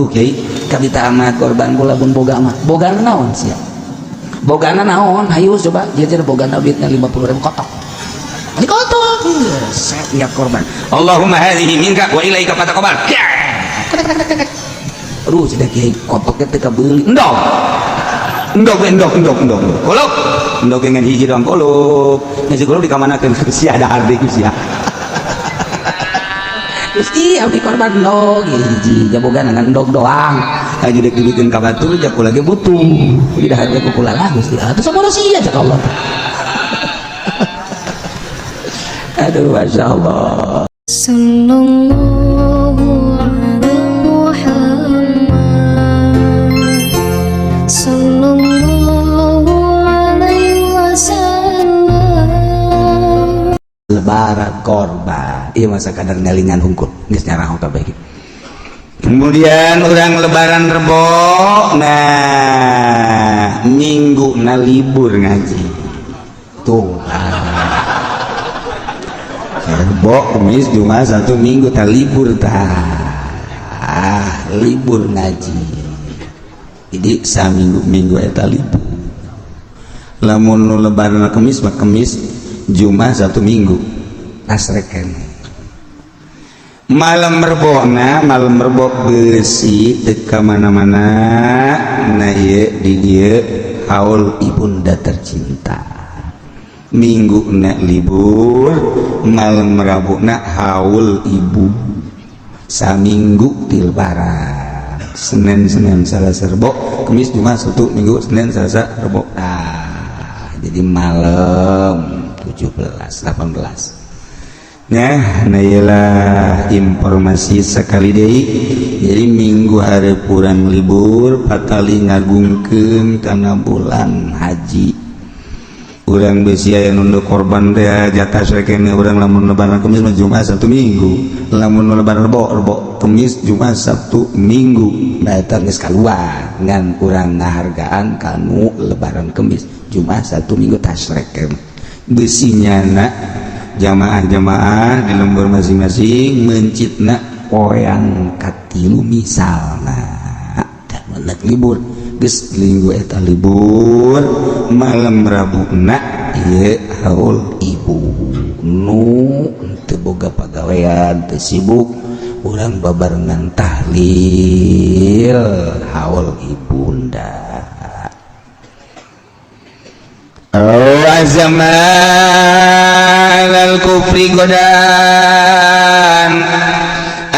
Kiai kita amat korban bola pun boga mah bogana naon sia bogana naon hayu coba jajar bogana duitnya 50.000 kotok ini kotok siap korban Allahumma hadhihi minka wa ilaika fataqabbal sudah kiai kopaknya teu kabeuli endog kolok endog dengan hiji doang kolok nya kolok dikamanakeun sia ada hardi sia Gusti abdi korban endog hiji jabogan dengan endog doang aja dek dibikin ka batur jaku lagi butuh udah harga kukula lah Gusti atuh sabaraha sia cak Allah aduh masyaallah sallallahu ala Muhammad sallallahu alaihi wasallam lebaran korban iya masa kadar ngelingan hungkul geus nyarahong kabeh gitu. Kemudian orang lebaran rebo nah minggu na libur ngaji tuh rebo kemis Jumat Sabtu Minggu ta libur libur ngaji jadi saminggu eta libur lamun lebaran kemis mah kemis Jumat Sabtu Minggu asreken malam merbok besi teka mana-mana nah ye di dia haul ibunda tercinta minggu nak libur malam Rabu nak haul ibu saminggu di lebaran Senin Selasa Rebo Kamis Jumat Sabtu Minggu Senin Selasa Rebo jadi malam 17 18 nah ialah informasi sekali deui jadi minggu hari kurang libur patali ngagungkeun kana bulan haji urang besi aya nu korban teh jatah sae kene urang lamun lebaran Kamis Jumat Sabtu Minggu lamun lebaran Rebo Kamis Jumat Sabtu Minggu nah eta geus kaluar ngan urang ngahargaan kanu lebaran Kamis Jumat Sabtu Minggu tasreken besinya nak jamaah-jamaah di lembur masing-masing mencitna poeang katilu misalna dan menak libur geus minggu eta libur malam Rabuna ieu haul ibu nu teu boga pagawean teu sibuk urang babarengan tahlil haul ibunda zaman al-kufri godan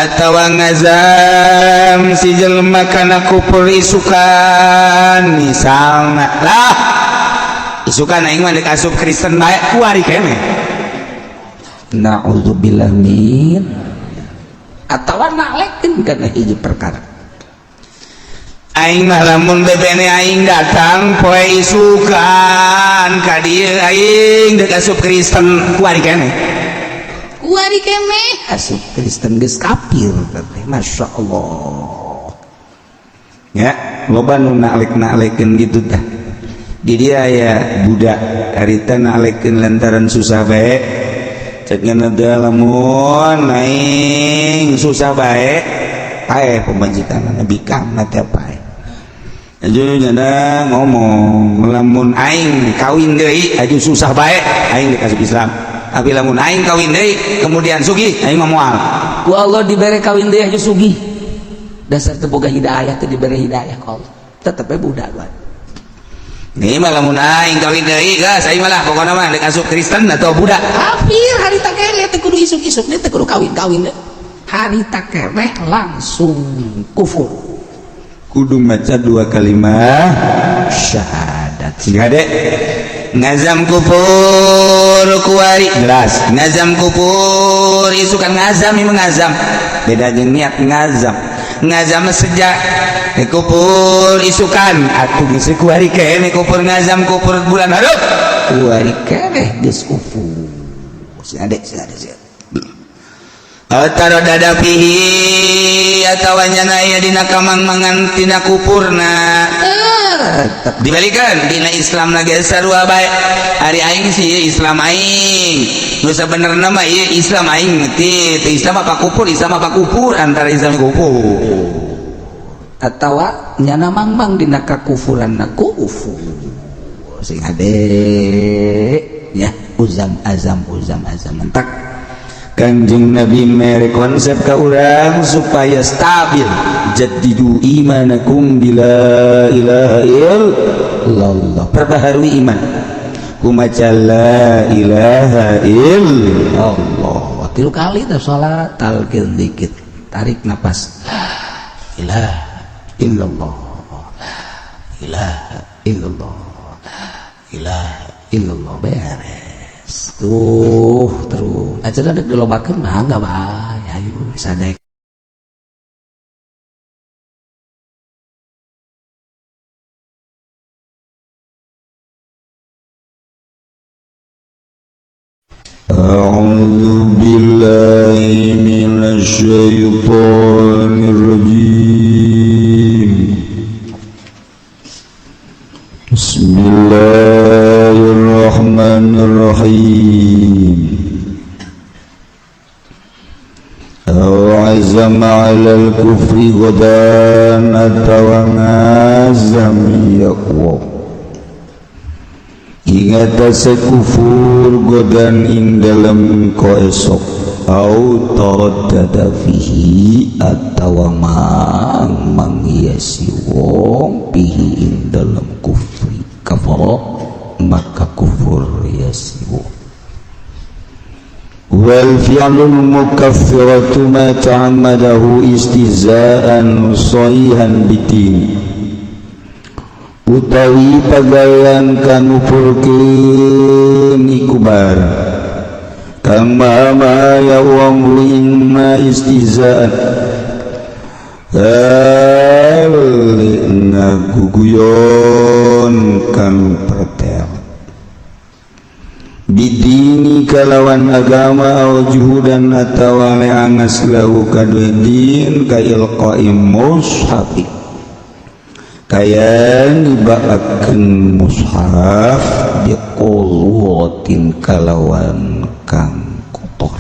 atawa ngazam si jelema kana kufur isukan misalna lah isukan aing mah dek asup Kristen bae kuari kene naudzubillah min atawa nalekeun kana hiji perkara aing mah lamun bebene aing datang poe isukan ka dieu aing dek asup Kristen kuari kene asup Kristen geus kafir teh masyaallah ya loba nu nalek-nalekeun gitu tah di dia aya budak harita nalekeun lantaran susah bae cek ngeuneuh lamun aing susah bae pae pemajikanna bikangna teh pae aju nyana ngomong lamun aing kawin deui aju susah bae aing dikasih Islam tapi lamun aing kawin deui kemudian sugih aing mah moal ku Allah dibere kawin deui aju sugih dasar teu boga hidayah teu dibere hidayah ku Allah tetep bae budak bae nih mah lamun aing kawin deui geus aing mah lah pokona mah dek asup Kristen atau budak kafir harita keneh teh kudu isuk-isuk teh kudu kawin-kawin harita keneh langsung kufur kudu baca 2 kalimat syahadat sehingga dek ngazam kufur kuari jelas ngazam kufur isukan ngazam ini mengazam beda jeung niat ngazam sejak kufur isukan atuh geus kuari kene kufur ngazam kufur bulan harup kuari kene geus kufur sehingga dek atau dada pihi atau nyana aya dina kamang-mangan tina kupurna dibalikan dina Islam lagi sarua bae ari aing sih Islam aing nu sabenerna mah ieu Islam aing teu Islam apa kufur Islam apa kufur antara Islam kufur atawa nyana mangmang dina kakufuranna kufur sing ade ya uzam azam mentak Kanjeng Nabi mere konsep ka urang supaya stabil jaddidu imanakum bila ilaha illallah perbaharui iman kumaca la ilaha illallah tilu kali teh salat talqin dikit tarik napas ilaha illallah ilaha illallah ilaha illallah beres tuh terus aja dek dilobakeun mah enggak bae ayo sadek A'udzu billahi minasy syaithanir rajim Bismillahirrahmanirrahim Azam 'alal kufri ghadan atawa ngazam yaqwa ingat asa kufur godan ing dalam ko esok au taraddada fihi atawa manghiasi wong fihi ing dalam kufri kafara maka kufur hiasi wong wal fi'lul mukaffiratu ma ta'ammadahu istizaan sahihan bitin utawi pagawean kanu purkeun iku barang kang maha wong lingna istizaan ngaguguyon kang pertel bidini kalawan agama au juhudan atawa leangas lahu kadue din ka ilqaim mushafi kaya nibaakeun mushaf biqulwatin kalawan kang kotor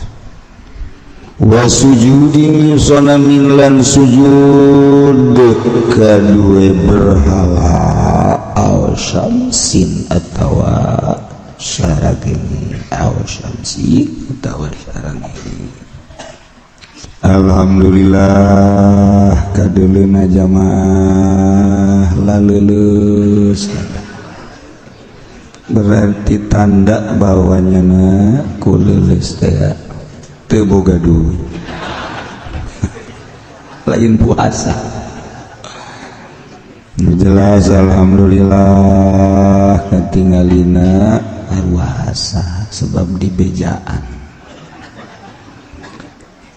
wa sujudin sanamin lan sujud kadue berhala aw syamsin atawa syaragin aw syamsi atawa syaragin Alhamdulillah kadeulina jamaah lalulus berarti tanda bahwanya kululus teh teu boga duit lain puasa jelas alhamdulillah katinggalina puasa sebab dibejaan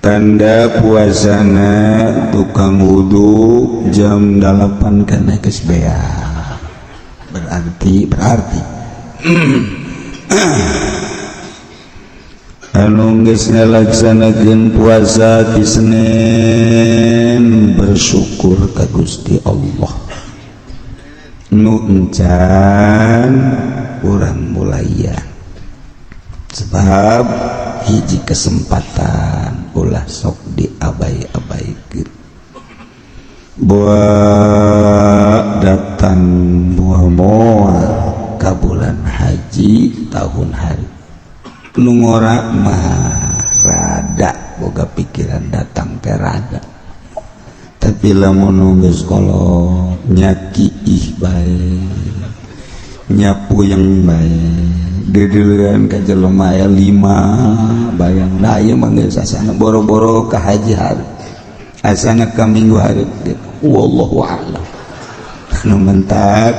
tanda puasana tukang wudu jam 8 kana geus bea berarti anu geus ngalaksanakeun puasa di Senin bersyukur ka Gusti Allah nu encan urang mulaya sebab hiji kesempatan ulah sok diabai-abaikeun buat datang moal ka bulan haji tahun hari nu ngora mah rada boga pikiran datang teh rada tapi lamun geus kolot nyaki ih bae nyapu yang bae dedeureun ka jelema aya 5 bayang da ieu mah geus asana boro-boro ka haji hareup asana ka minggu hareup wallahu a'lam anu mentak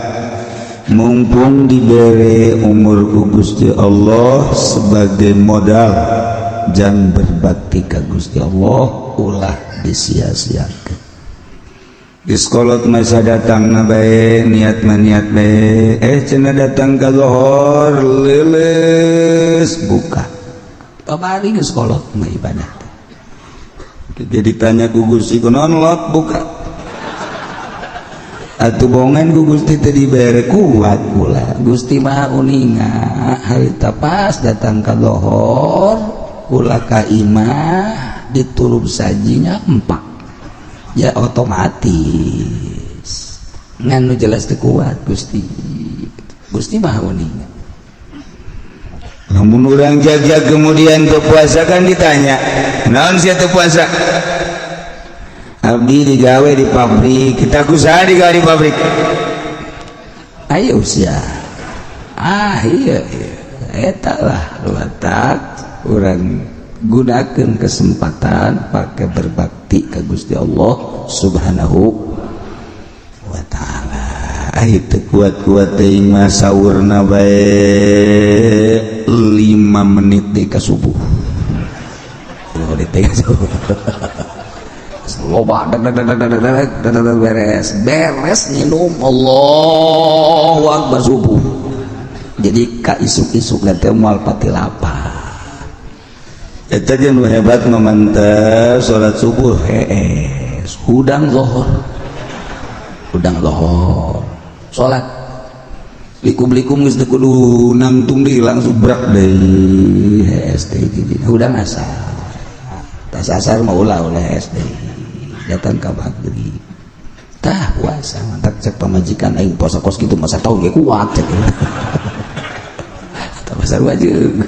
mumpung dibere umur ku Gusti Allah sebagai modal jang berbakti ka Gusti Allah ulah disia-siakeun di sekolot masa datang na bae niat bae cenah datang ka lohor leles buka pabari di sekolot mah ibadah jadi tanya ku Gusti kunaon lot buka atuh bongan ku Gusti teh dibere kuat pula Gusti Maha Uninga harita pas datang ka lohor ulah ka imah diturub sajinya 4 ya otomatis nganu jelas teu kuat Gusti mah uning. Lamun urang jaga kemudian teu puasa kan ditanya, naon sia teu puasa? Abdi digawe di pabrik, kita kusaha digawe di pabrik? Ayo sia. Iya. Eta lah letak urang gunakeun kesempatan pakai berbakti ka Gusti Allah Subhanahu wa taala. Itu kuat-kuat teuing mah saurna bae 5 menit deui ka subuh. 5 menit deui ka subuh. Loba beres minum Allahu Akbar subuh. Jadi ka isuk-isuk teh moal pati lapar. Eta jeung nu hebat mamantah salat subuh hudang zuhur. Salat likum-likum geus teu kudu nangtung deui langsung brak deui SD hudang asar. Tas asar mah ulah SD. Datang ka maghrib. Tah puasa mantap cek pamajikan aing puasa kos kitu masa tahu ge kuat cek. Tah pasar wajib.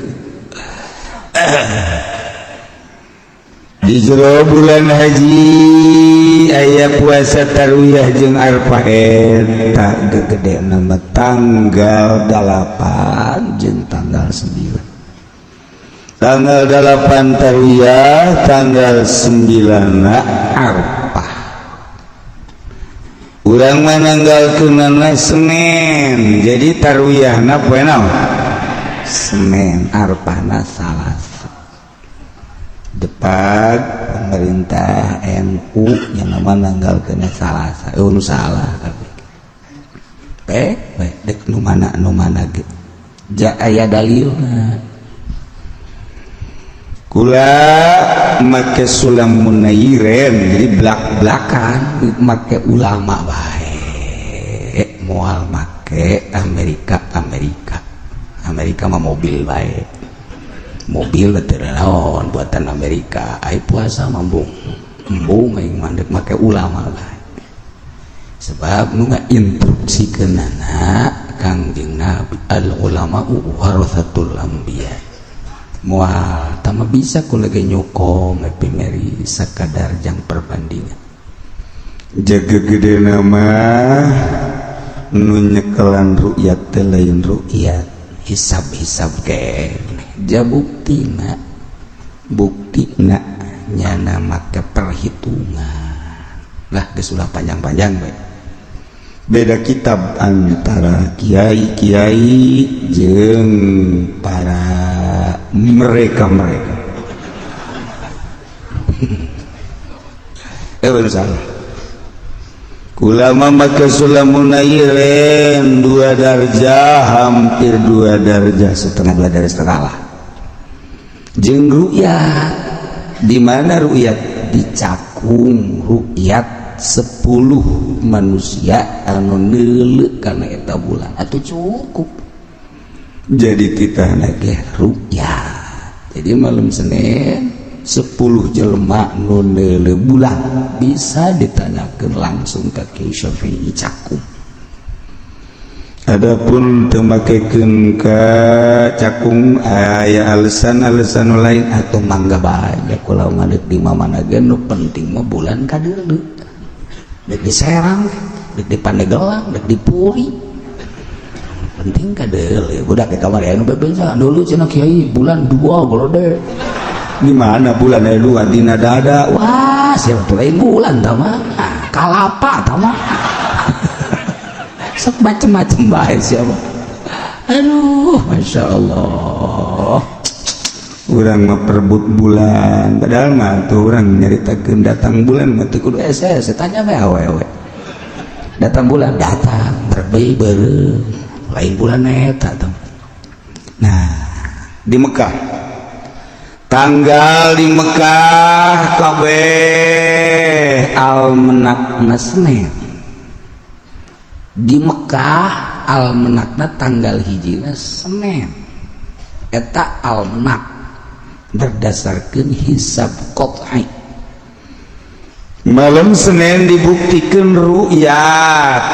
Di jero bulan haji aya puasa tarwiyah jeung arfah eta gede nama tanggal 8 jeung tanggal 9. Tanggal 8 tarwiyah, tanggal 9 arfah. Urang mananggalkeunana Senin, jadi tarwiyahna poe naon? Senin, arfahna Salasa. Depan pemerintah NU yang nama nanggalkeun Salasa, nu salah dek nu mana ge aya dalilna. Kula make sulam munairen, jadi belak-belakan make ulama bae, moal make Amerika mah mobil bae. Mobil teu naon buatan Amerika, ai puasa mambung aing mandek make ulama bae. Sebab nu ngainstruksikeunana Kangjeng Nabi al ulama warathatul anbiya. Moal tama bisa kula ge nyokong epimeri sakadar jang perbandingan. Jaga gede nama nu nyekelan ru'yat teh lain ru'yat, hisab-hisab ke. Ja buktina nyana make perhitungan lah geus ulah panjang-panjang bae. Beda kitab antara kiai-kiai jeung para mereka bener salah. Kula mah make sulamun airen 2 darjah, hampir 2 darjah setengah lah. Jeung ru'yat di mana ru'yat dicakung ru'yat 10 manusia anu neuleuh kana eta bulan atuh cukup. Jadi titahna ge ru'yat. Jadi malam Senin 10 jelema nu neuleuh bulan bisa ditanyakeun langsung ka Kiai Syafi'i cakung. Adapun teu makekeun ka cakung aya alasan lain atau mangga bae kula ngadeg di mamana ge nu penting mah bulan kadeuleu. Dek di Serang, dek di Pandeglang, dek di Puri. Penting kadeuleu. Budak ke kamar anu bebensa dulu cenah Kiai bulan 2 golode. Di mana bulan aya 2 dina dada. Wah, siapa tuh lain bulan tah mah. Kalapa tah mah. Sok macem-macem bae siapa. Aduh, Masya Allah. Urang mah perebut bulan, padahal mah tuh urang nyaritakeun datang bulan mah teu kudu SS, tanya we awewe. Datang bulan datang, berbei beureum. Lain bulan eta teh. Nah, di Mekah. Tanggal di Mekah kabeh almanakna Senin. Di Mekah almanakna tanggal hijina Senin. Eta almanak berdasarkan hisab qat'i. Malam Senin dibuktikan ru'yat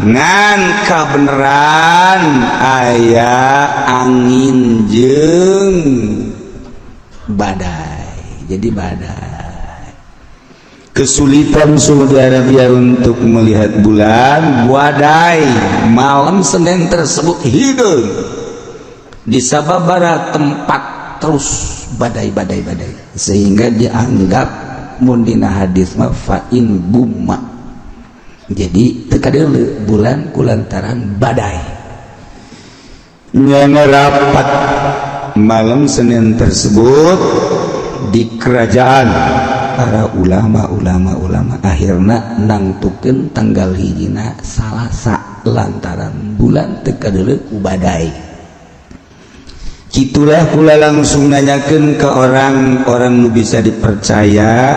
ngan kabeneran aya angin jeung badai. Jadi badai. Kesulitan saudara dia untuk melihat bulan, badai. Malam Senin tersebut hideung. Di sababaraha tempat terus badai sehingga dianggap mun dina hadis mah fa'in gumma. Jadi teu kadeuleu bulan kulantaran badai. Nyana rapat malam Senin tersebut di kerajaan para ulama akhirna nangtukeun tanggal hijina Salasa lantaran bulan teu kadeuleu ku badai. Kitulah kula langsung nanyakeun ke orang-orang nu bisa dipercaya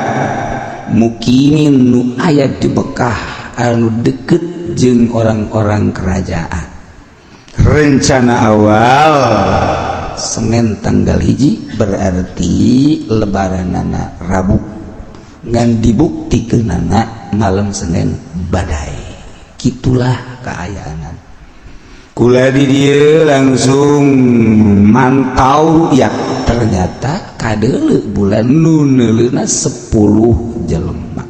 mukimin nu aya di Mekah anu deket jeung orang-orang kerajaan. Rencana awal Senin tanggal hiji berarti lebaranana Rabu ngan dibuktikeunana malam Senin badai. Kitulah kaayaanan. Kula di dieu langsung mantau ya ternyata kadeuleu bulan nu neuleuna 10 jelema.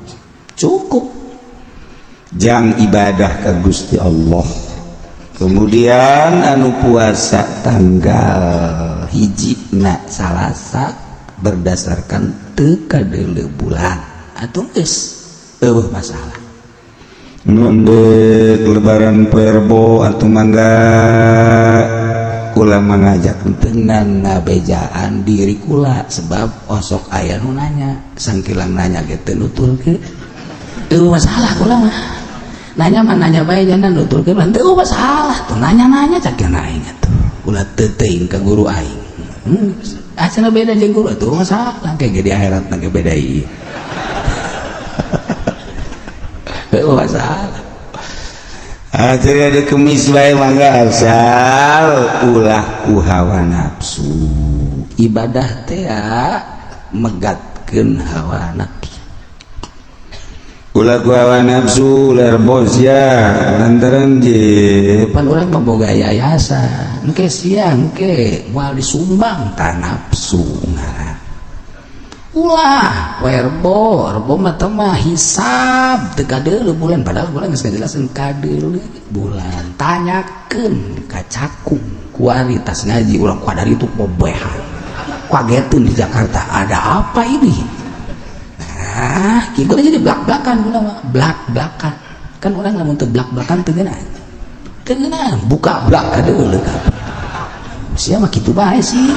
Cukup jang ibadah ka Gusti Allah. Kemudian anu puasa tanggal hijina Salasa berdasarkan teu kadeuleu bulan atuh geus eueuh masalah. Nunduk lebaran perbo atau mangga kula mengajak dengan ngabejaan diri kula sebab osok aya nu nanya sangkilang nanya gitu nutulkeun teu masalah kula mah nanya bae jangan nutulkeun mah teu masalah tuh nanya cakeun aing atuh kula teu teuing ka guru aing asana beda jeung guru atuh masalah kayak di akhirat na beda ieu masalah. Akhirnya ada kemis bae mangga asal ulah ku hawa nafsu. Ibadah teh megatkeun hawa nafsu. Ulah ku hawa nafsu ulah bos ya lantaran je pan urang boga yayasan. Engke siang ke moal disumbang ta nafsu ngaran. Ulah werbo mah teh mah hisab teu kadeuleu bulan padahal bulan geus ngajelaseun kadeuleu bulan tanyakeun ka cakung kualitas ngaji urang kuadari itu bobehan kageteun di Jakarta ada apa ini nah kitu jadi blak-blakan ulah mah blak-blakan kan urang lamun teu blak-blakan teu geuna buka blak kadeuleu kan sia mah kitu bae sih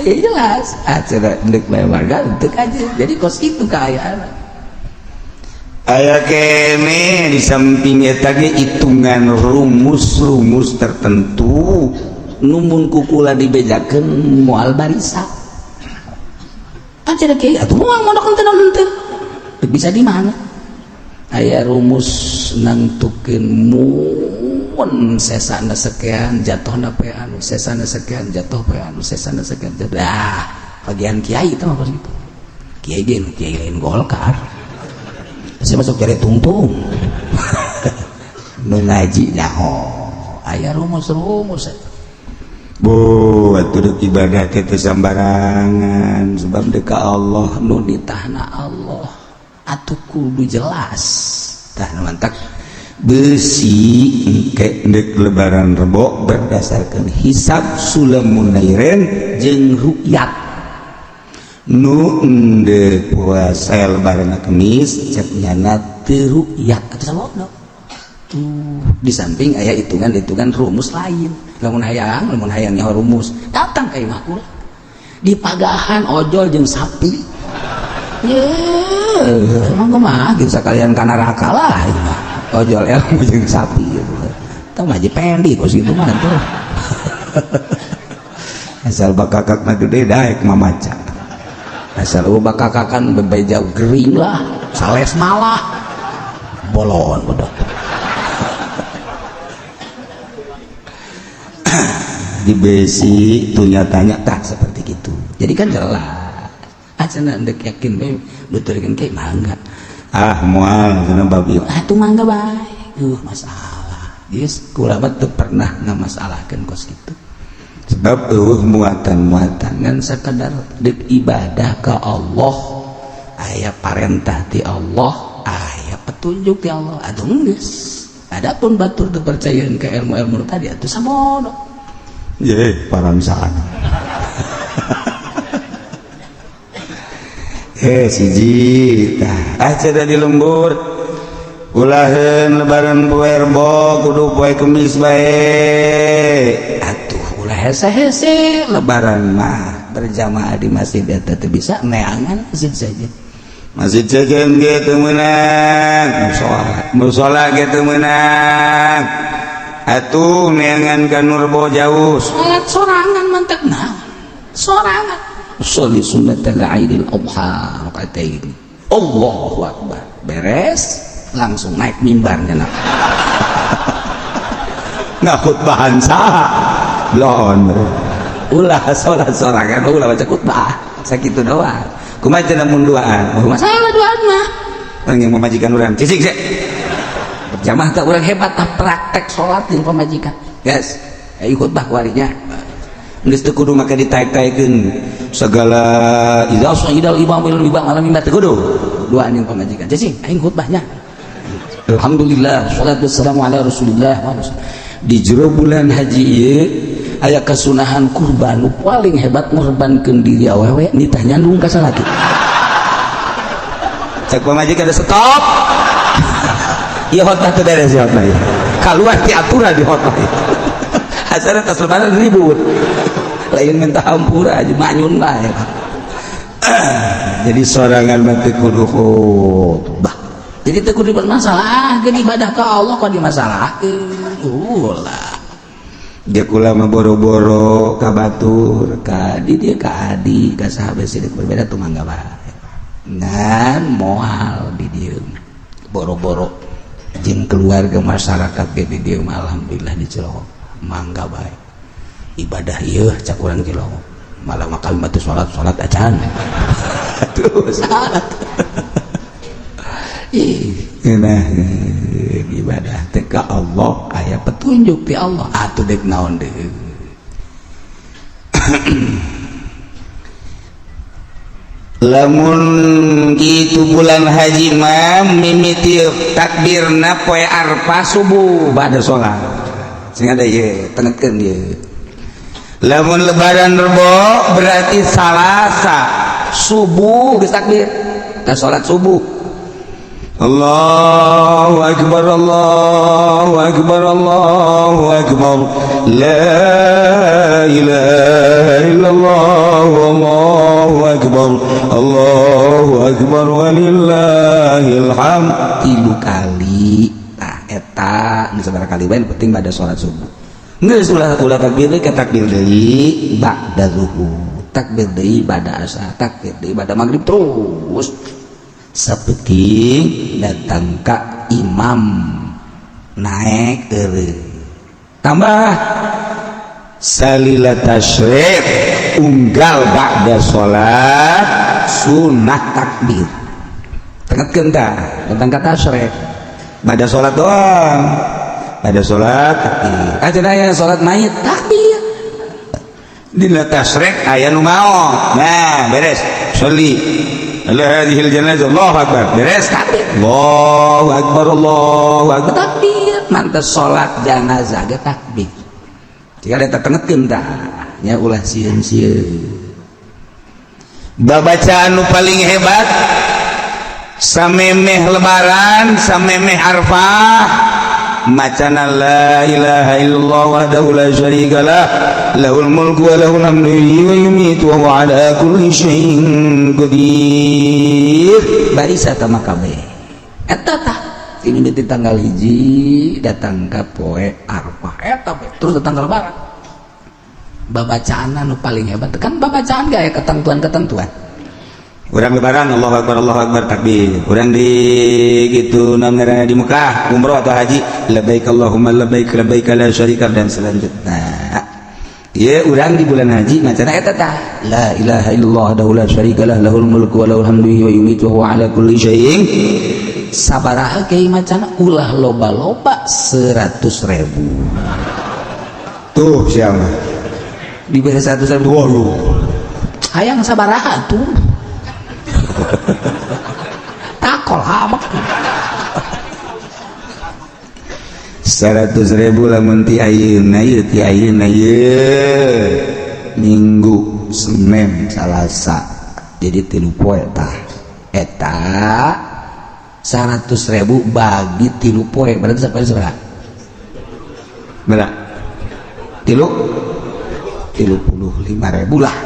ya jelas acara ndek bae warga untuk aja jadi kos itu keayaan aya kene di samping eta ge hitungan rumus tertentu numun kukula dibejakeun moal barisa acara kieu atuh moal mondok henteu bisa di mana aya rumus nangtukeun mun sesana sekian jatuhna pe anu sesana sekian jatuh pe anu sesana sekian jatuh bagian kiai itu mah gitu kiai lain Golkar saya masuk cari tungtung nu ngaji nyaho aya rumus bu atuh ibadah teh sambarangan sebab deuk ka Allah nu ditahna Allah atuh kudu jelas tah mantap besi kendek lebaran rebo berdasarkan hisab sulamunairen jeung rukyat nu ende puasa lebaran kemis cek nyana teu rukyat atuh sababna di samping aya hitungan rumus lain lamun hayang nyaho rumus datang ka imah kula di pagahan ojol jeung sapi ye emang kumaha gitu sakalian ka neraka lah imah ojol ilmu jeung sapi gitu. Tah mah pendi kos kitu mah tuh. Asal bakakak mah gede daek mamaca. Asal bakakakan bebeja gering lah, sales malah. Bolon bodoh. Di besi tuh nyatanya tak seperti itu. Jadi kan jelas. Acan ndek yakin we nuturkeun kayak mangga. mual cenah bab ieu atuh mangga bae masalah geus kula mah teu pernah ngamasalahkeun kos kitu sebab muatan-muatan kan sakadar deuk ibadah ka Allah aya parentah ti Allah aya petunjuk ti Allah atuh geus adapun batur teu percayaeun ka ilmu-ilmu tadi atuh samono ye paransaan siji tah cenah di lembur ulaheun lebaran poe Rebo kudu poe Kemis bae atuh ulah hese-hese lebaran mah berjamaah di masjid eta teu bisa neangan masjid saja masjid cekeun ge teu meunang musola ge teu meunang atuh neangan ka nu Rebo jauh salat sorangan mantek naon sorangan sholli sunnatal Aidil Adha rakaatain Allahu Akbar beres langsung naik mimbarnya nak nggak khutbahan saha lawan ulah sholat sorangan ulah baca khutbah sakitu doang kumaha cenah mun duaan masalah duaan mah yang pemajikan urang cicing sih berjamaah tak urang hebat tah praktek sholat jeung pamajikan guys ayo khutbah kuarinya geus teu kudu maka ditaek-taekeun segala idza sa'idal imamul alam mimbar teu kudu duaan jeung pamajikan cicing aing khutbahnya alhamdulillah sholatu wassalamu ala rasulillah di jero bulan haji ieu aya kasunahan kurban nu paling hebat ngorbankeun diri awewe nitah nyandung ka salaki cek pamajikan stop ieu hotbah teu beres ieu hotbah kaluar ti aturan di hotbah asana tas lebaran ribut lain minta hampura aja manyun lah ya. Jadi sorangan mati kudu khutbah jadi teu kudu bermasalah geus ibadah ka Allah kok dimasalahkeun ulah dia kula mah boro-boro ka batur ka di dia ka adi ka sahabat sidik berbeda tuh mangga bae ngan moal di dieu boro-boro jeung keluarga masyarakat ge di dieu alhamdulillah di Cilogo mangga bae ibadah ieu cak urang Cilogo malah makal batu salat acan aduh salat nah ibadah teh ka Allah aya petunjuk ti Allah atuh dek naon deui lamun kitu bulan haji mah mimiti takbirna poe Arafah subuh ba'da salat sing ada ieu tengetkeun ieu lamun lebaran Rebo berarti Salasa subuh geus takbir ta salat subuh Allahu akbar Allahu akbar Allahu akbar la ilaha illallah Allahu akbar walillahil hamd tilu kali tah eta geus sabaraha kali bae penting pada salat subuh geus ulah takbir deui ka takbir deui ba'da zuhur takbir deui ba'da asar takbir deui ba'da maghrib terus sapeting datang ka imam naik eureun tambah salila tasyrik unggal ba'da salat sunnah takbir tengetkeun tah datang ka tasyrik ba'da salat doang ba'da salat takbir ajeuna aya salat mayit takbir dina tasyrik aya nu maot nah beres sholli ala hadhil janazah Allahu akbar beres takbir Allahu akbar takbir mantes salat janazah ge takbir jika eta tengetkeun tah nya ulah sieun-sieun babacaan nu paling hebat samemeh lebaran samemeh Arafah macana la ilaha illallah wahdahu la syarikalah lahul mulku wa lahul hamdu wa yumitu wa huwa ala kulli syai'in qadir barisa tama kabeh eta tah ini di tanggal hiji datang ka poe Arafah eta terus datang ka lebaran babacaanna nu paling hebat kan babacaan gaya ketentuan-ketentuan urang lebaran Allahu akbar takbir urang di gitu namanya di Mekah umroh atau haji labbaik Allahumma labbaik la syarika dan selanjutnya ya urang di bulan haji macana eta tah la ilaha illallah wahdahu la syarikalah lahul mulku wa lahul hamdu wa yumiitu wa huwa ala kulli syai'in sabaraha kieu macana ulah loba-loba 100.000 tuh siapa diberi 100.000 waduh hayang sabaraha tuh takol habak 100.000 lamun ti ayeuna Minggu Senin Salasa jadi 3 poe tah eta 100.000 bagi 3 poe berarti sampai sabaraha berapa 35.000 lah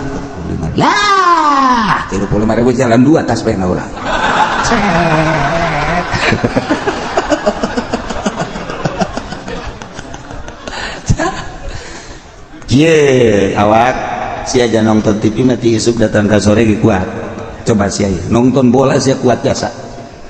35.000 jalan 2 tas pena urang ye awak si aja nonton TV mati isuk datang ke sore kuat coba si aja nonton bola sia kuat jasa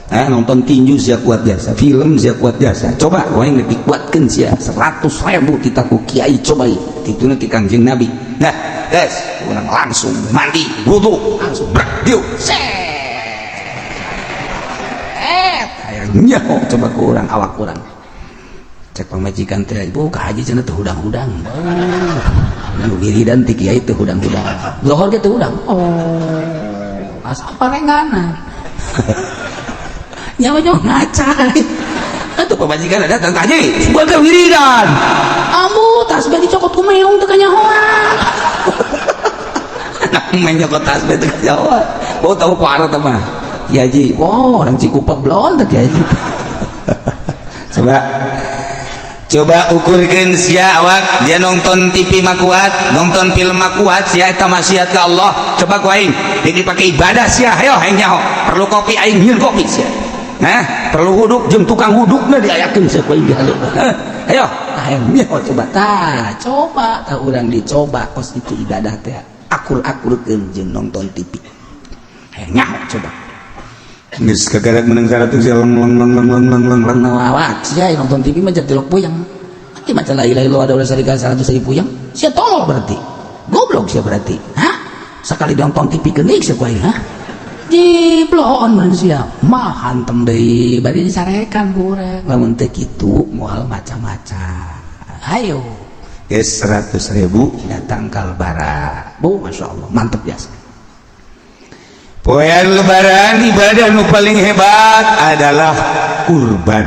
nonton tinju sia kuat jasa film sia kuat jasa coba kau yang dikuatkan sia 100.000 kita ku kiai coba itu nanti kangjeng Nabi nah guys orang langsung mandi wudu langsung berdiu ayahnya coba ke orang awak orang cek pamajikan teh ibu ka haji cenah teh hudang-hudang nu wiridan ti kiai teh hudang-hudang lohor ge teh hudang asa parengana nyawa nyawa ngaca atuh pamajikan datang ka haji buat ke wiridan ambu tasbih dicokot ku meong teu kanyahoan main nyokot tasbih teu kanyahoan bau tahu parah teh mah ya haji orang Cikupa belon teh haji coba ukurkan sia awak dia nonton TV mah kuat nonton film mah kuat sia eta maksiat ka Allah coba ku aing jadi pakai ibadah sia hayo aing nyaho perlu kopi aing nyieun kopi sia perlu huduk jeung tukang hudukna diayakeun sia ku aing hayo aing nyaho coba urang dicoba kos itu ibadah teh akur-akurkeun jeung nonton TV hayo nyaho coba geus kagarak menang 100 lang awak sia nonton TV mah jadi lok puyeng mati maca la ilaha illallah wa la syarikalah 100.000 puyeng sia tolol berarti goblok sia berarti sakali nonton TV geuning sia ku aing jiblon mun sia mah hantem deui bari disarekan ku urang lamun teu kitu moal macam-macam ayo geus 100.000 datang kalbara masyaallah mantep biasa poean lebaran ibadah nu paling hebat adalah kurban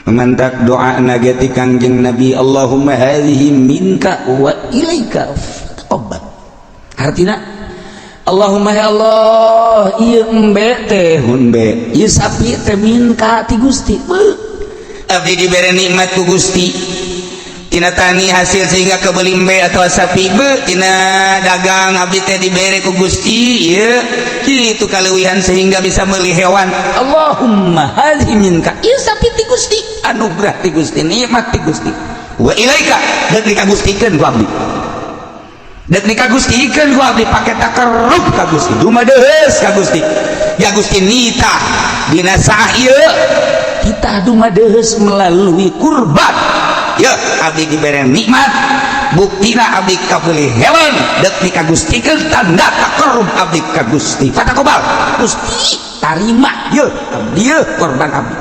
memantak doa nagati kangjeng Nabi Allahumma hadhihi minka wa ilaika taqabbal artina Allahumma ya Allah ieu embe teh hunbe ieu sapi teh minka ti Gusti abdi dibere nikmat ku Gusti tina tani hasil sehingga kebeli embe atau sapi tina dagang abdi teh dibere ku Gusti ieu kitu kaleuwihan sehingga bisa meuli hewan Allahumma hadhi minka ieu sapi ti Gusti anugerah ti Gusti nikmat ti Gusti wa ilaika deuk dikagustikeun ku abdi deuk dikagustikeun ku abdi pake takarruf ka Gusti dumadeus ka Gusti ya Gusti nitah dina saah ieu kita dumadeus melalui kurban ya abdi diberi nikmat buktina abdi kabeli hewan dek dikagustikeun tanda takarrub abdi ka Gusti fatakobal Gusti tarima ye abdi ye korban abdi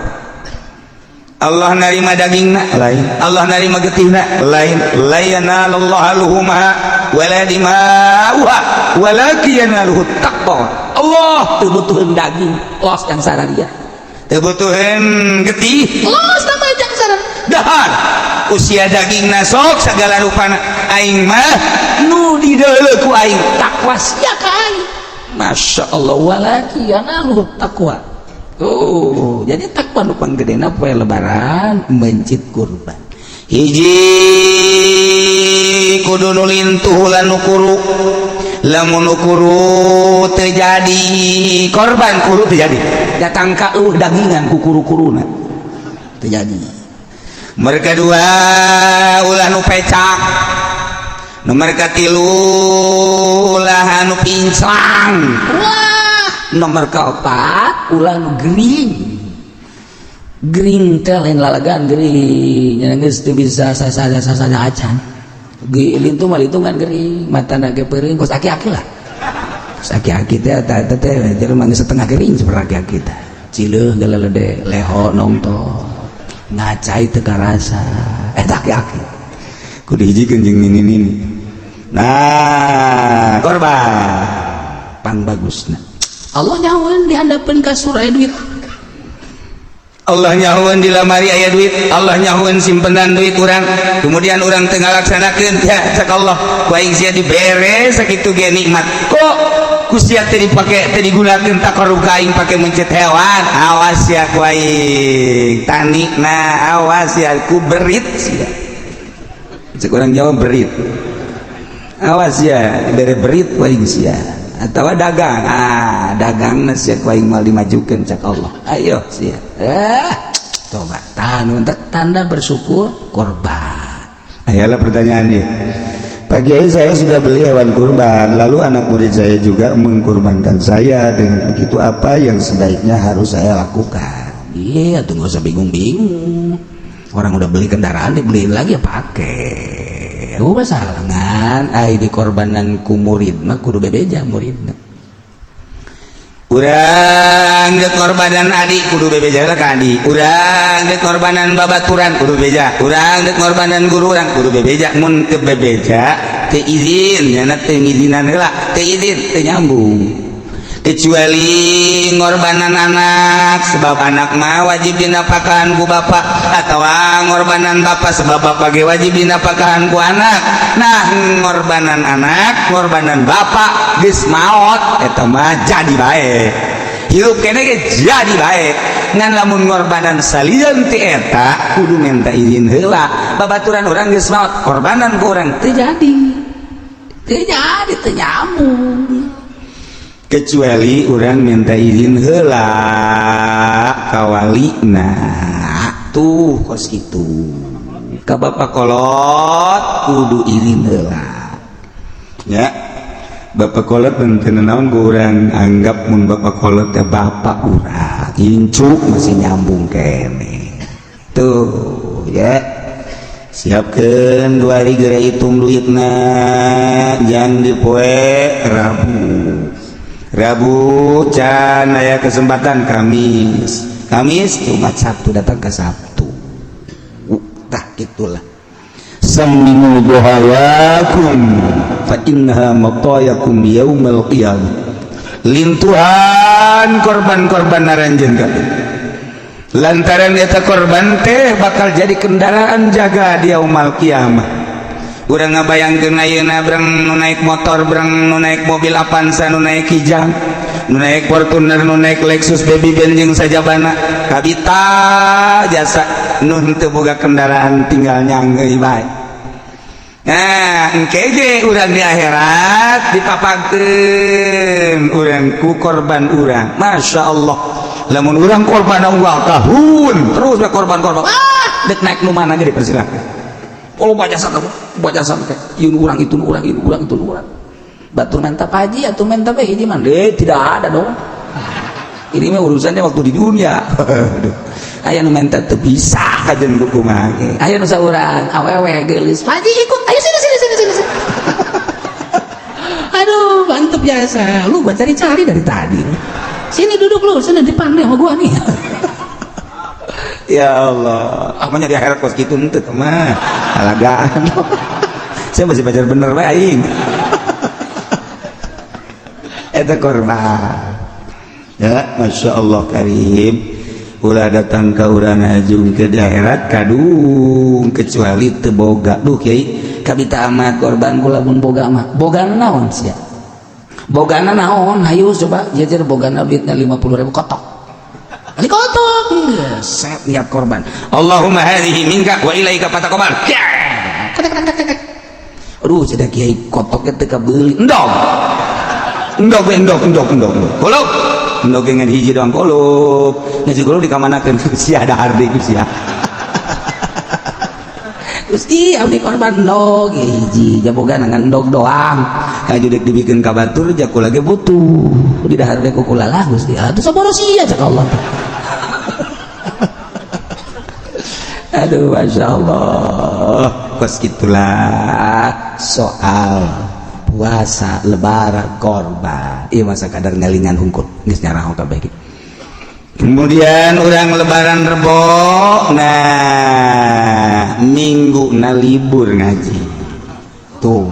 Allah narima dagingna lain Allah narima getihna lain la yanalullahu luhumaha wala dima'uha walakin yanaluhu taqwa Allah teu butuheun daging los yang sararia teu butuheun getih los tambah jang saran dahar usia daging nasok segala rupana aing mah nu dideuleu ku aing takwa sia ka aing masya Allah walaki yanaluhu taqwa jadi takwa nu panggedena poe lebaran mencit kurban hiji kudu nu lintuh lan ukuru lamun ukuru terjadi korban kuru terjadi datang ka dagingan ku kuru-kuruna terjadi mereka dua ulah nu pecak nomor katilu ulah anu pincang nomor keempat ulah nu gering teh lain lalagan gering nya geus teu bisa sasada acan Lintu mah lintungan gering mata nage peureung kos aki-aki lah kos aki-aki teh jelema geus setengah gering seperti aki-aki teh cileuh galelede leho nongto ngacai teu karasa eta aki-aki kudu hijikeun jeung nini-nini nah korban pang bagusna Allah nyahoan dihandapeun ka surah duit Allah nyahoan di lamari aya duit Allah nyahoan simpenan duit urang kemudian urang teu ngalaksanakeun ya cak Allah ku aing sia dibere sakitu ge nikmat kok ku sia teu dipake teu digunakeun takarrub ka aing pake mencet hewan awas ya ku aing tanikna awas ya ku berit sia cek urang Jawa berit awas ya bere berit ku aing sia atau dagang dagang nasi ku aing mal dimajukeun cak Allah ayo sia coba tanda bersyukur korban ayolah pertanyaannya Pak Kiai saya sudah beli hewan kurban lalu anak murid saya juga mengkurbankan saya dengan begitu apa yang sebaiknya harus saya lakukan iya tuh nggak usah bingung-bingung orang udah beli kendaraan dibeliin lagi ya pakai salangan ai dikorbanan ku murid mah kudu bebeja muridna urang dikorbanan adik kudu bebeja ka adik urang dikorbanan babaturan kudu bebeja urang dikorbanan guru urang kudu bebeja mun teu bebeja teu izin nya teu ngizinan heula teu izin teu nyambung kecuali ngorbanan anak sebab anak mah wajib dinafkahan ku bapak atau ngorbanan bapak sebab bapak ge wajib dinafkahan ku anak nah ngorbanan anak ngorbanan bapak geus maot eta mah jadi bae hirup keneh ge jadi bae ngan lamun ngorbanan salieun ti eta kudu minta izin heula babaturan urang geus maot korbanan ku urang teu jadi teu nyambung kecuali orang minta izin heula kawalina tuh kos gitu ka bapak kolot kudu izin heula ya bapak kolot teu naon ku urang anggap mun bapak kolot teh bapak urang incuk masih nyambung kene tuh ya siapkeun 2 hari geura hitung duitna jangan di poe Rabu can aya kesempatan Kamis Jumat Sabtu datang ke Sabtu tah gitulah saminu duhayakum fa innaha matayakum yaumal qiyamah lintuhan korban-korban naranjeun kabeh lantaran eta korban teh bakal jadi kendaraan jaga di yaumal qiyamah urang ngabayangkeun ayeuna brang nu naik motor brang nu naik mobil Avanza nu naik Kijang nu naik Fortuner nu naik Lexus baby ben jeung sajabana kabita jasa nu teu boga kendaraan tinggal nyanggeui bae nah engke ge urang di akhirat dipapagkeun urang ku korban urang masyaallah lamun urang korban Allah tahun terus korban-korban dek naik nu mana ge dipersilakan oh baca sampai yun urang itu urang batur mantap haji atau mantap hiji man tidak ada dong ini mah urusannya waktu di dunia aya nu mantap teu bisa kajen kumaha ge aya nu saurang awewe geulis haji ikut ayo sini aduh mantap biasa lu cari-cari dari tadi sini duduk lu sini depan nih sama gua nih ya Allah apa nyari akhirat kos gitu ente mah alagaan saya masih belajar bener bae aing eta korban ya Masya Allah karim ulah datang ke urang ajung ke akhirat kadung kecuali teu boga duh kiai kabita amat korban kula mun boga mah bogana naon sia bogana naon hayu coba jajar bogana duitna 50.000 kotok ini kotok set niat korban Allahumma hadhihi minka wa ilaika fataqabbal aduh cedak kiai kotoknya teu kabeuli endog kolok endog dengan hiji doang kolok nasi kolok dikamanakeun sia dahar deui sia Gusti abdi korban endog hiji jaboga ngan endog doang aju dek dibikeun ka batur jaku lagi butuh di dahar deui kukulalah Gusti atuh saboro sia cak Allah aduh Masya Allah kos gitulah soal puasa lebaran korban ieu masa kadar ngalingan hungkul geus nyarah kabeh kitu. Kemudian orang lebaran rebo, nah minggu na libur ngaji tuh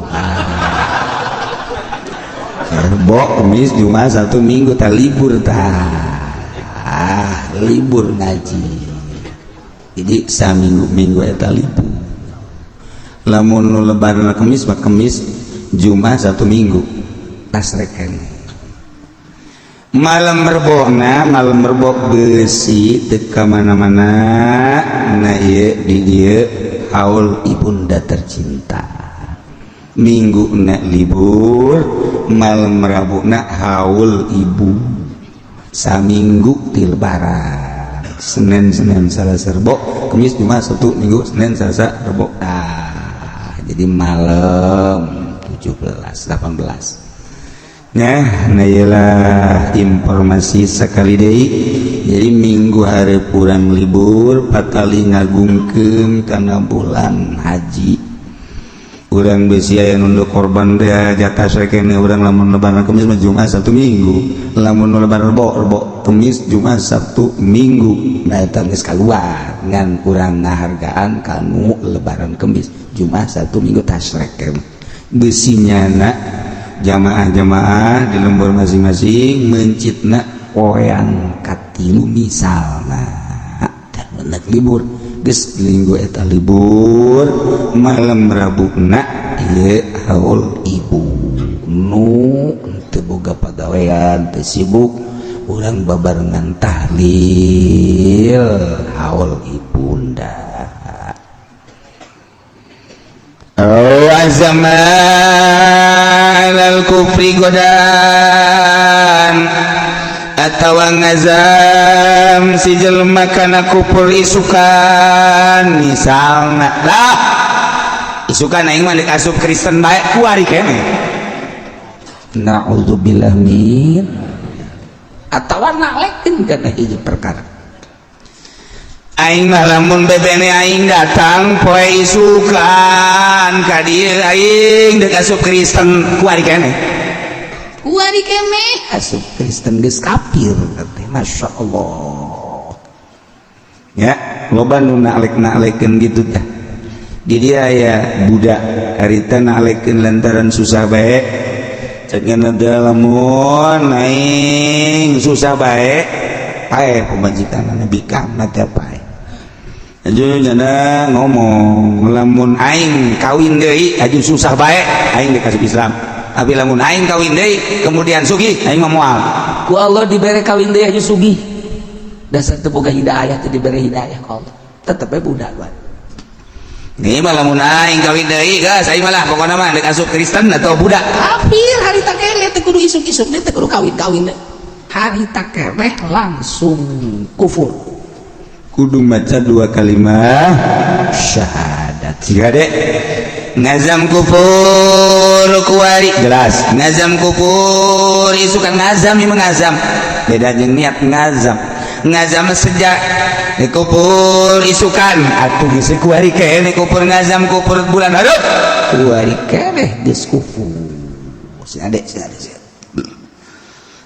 rebo kemis jumat satu minggu tak libur libur ngaji jadi saminggu eta libur lamun lebaran kemis mah kemis jumat satu minggu tas reken malam merbok besi teka mana-mana nah ye di dia haul ibunda tercinta minggu nak libur malam rabu nak haul ibu saminggu ti lebaran Senin Selasa Rebo Kamis Jumat Sabtu Minggu Senin Selasa Rebo jadi malam 17-18 nah ialah informasi sekali deui jadi minggu hari kurang libur 4 kali ngagungkeun karena bulan haji urang besi aya nu korban teh jatah sakene urang lamun lebaran Kamis mah Jumat Sabtu Minggu lamun lebaran Rebo Kamis Jumat Sabtu Minggu nah eta geus kaluar ngan urang ngahargaan kanu lebaran Kamis Jumat Sabtu Minggu tasreken besinya nak jamaah-jamaah di lembur masing-masing mencitna poeang katilu misalna dan menak libur geus minggu eta libur malam rabuna ieu haul ibu nu teu boga pagawean teu sibuk urang babarengan tahlil haul ibunda oh azaman al-kufri godan atawa ngazam si jelema kana kufur isukan misalna lah isukan aing mah asup Kristen bae kuari kene naudzubillah min atawa nalekeun kana hiji perkara aing mah lamun bebene aing datang poe isukan ka dieu aing deuk asup Kristen kuari kene asup Kristen geus kafir teh masyaallah ya loba nu nalek-nalekeun kitu teh di dia aya budak harita nalekkeun lantaran susah bae cenah lamun aing susah bae pae pamajikanna bikana teh pae ajeuna ngomong lamun aing kawin deui aju susah bae aing deuk asup Islam tapi lamun aing kawin deui kemudian sugih aing mah moal ku Allah dibere kawin deui aju sugih dasar teu boga hidayah teu dibere hidayah ku Allah tetep we budak wae ini mah lamun aing kawin deui geus aing mah pokona mah deuk asup Kristen atau budak kafir harita keneh teh kudu isuk-isuk teh kudu kawin-kawin harita keneh langsung kufur kudu maca 2 kalimat syahadat siga dek ngazam kufur kuari jelas ngazam kufur isukan ngazam ieu ngazam beda jeung niat ngazam sejak kufur isukan atuh geus kuari keneh kufur ngazam kufur bulan hareuk kuari keneh geus kufur si ade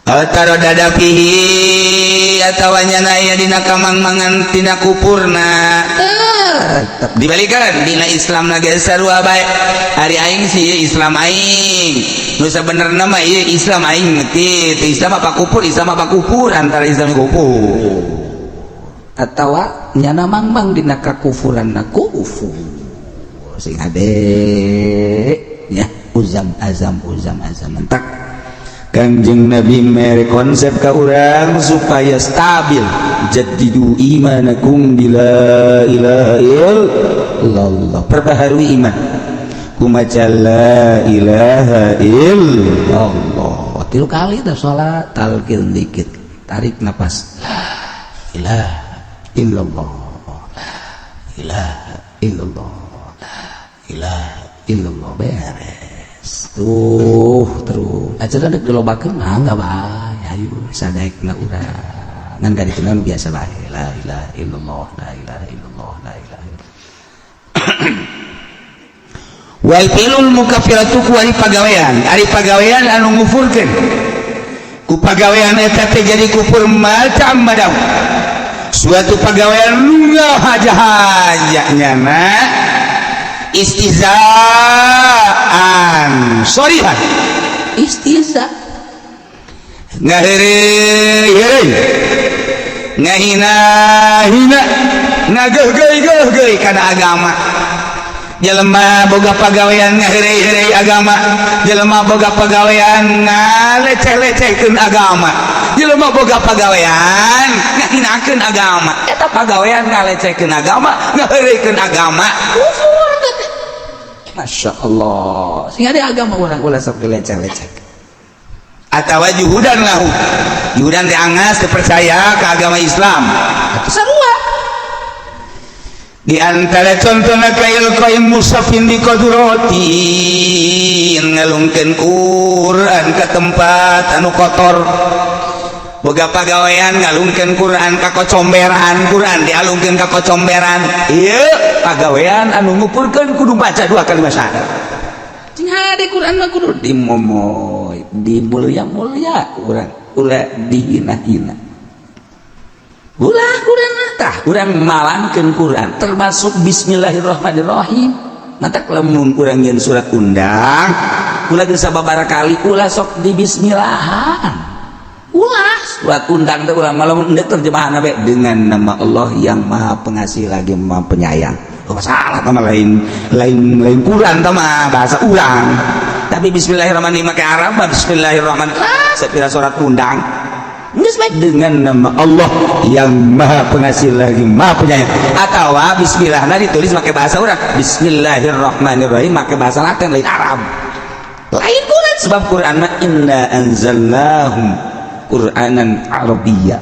altaro dadapihi atawanya aya dina kamangmangan tina kupurna tetep dibalikan dina Islam ge sarua bae ari aing si Islam aing nu sabenerna mah ieu Islam aing kitu Islam apa kufur Islam apa kufur antara Islam kufur atawa nyana mangmang dina kakufuranna kufur sing ade ya uzam azam entak Kanjeng Nabi mere konsep ka urang supaya stabil jaddidu imanakum bila ilaha illallah perbaharui iman kumaca la ilaha illallah 3 kali dah salat talqin dikit tarik napas la ilaha illallah la ilaha illallah la ilaha illallah beres tuh terus aja dek dilobakeun mah enggak bae ayo sadaekna urang ngan gari kenal biasa bae la ilaha illallah la ilaha illallah la ilaha illallah wal filul mukaffiratu ku ari pagawean anu ngufurkeun ku pagawean eta teh jadi kufur macam madam suatu pagawean lu haja-haja na istizaan sorihan istiza ngaheureuy ngahina-hina ngageuh-geuh kana agama jelema boga pagawean ngaheureuy agama jelema boga pagawean ngaleceh-lecehkeun agama jelema boga pagawean ngahinakeun agama eta pagawean ngalecehkeun agama ngaheureukeun agama Masya Allah sehingga di agama orang ulah sok leceh-leceh atawa juhudan lahu juhudan teh angas percaya ke agama Islam atuh sarua di antara contohna kail qaim musafin di qaduratin ngalungkeun Quran ke tempat anu kotor boga pagawean ngalungkeun Quran ka kocomberan Quran dialungkeun ka kocomberan ieu pagawean anu ngupurkeun kudu baca 2 kali syahadat cing hade Quran mah kudu dimomoy dimulya-mulya urang ulah dihina-hina ulah Quran tah urang malangkeun Quran termasuk bismillahirrahmanirrahim mata lamun urang nyeun surat undang ulah geus sababaraha kali ulah sok di bismillahan ulah surat undang teh ulah malamun endeu terjemahan we dengan nama Allah yang Maha Pengasih lagi Maha Penyayang. Oh salah tah lain Quran tah mah bahasa urang. Tapi bismillahirrahmanirrahim make Arab bismillahirrahmanirrahim sapira surat undang. Geus bae dengan nama Allah yang Maha Pengasih lagi Maha Penyayang atawa bismillahna ditulis make bahasa urang bismillahirrahmanirrahim make bahasa Latin lain Arab. Lain Quran sebab Quran mah inna anzalnahu Quranan Arabiyya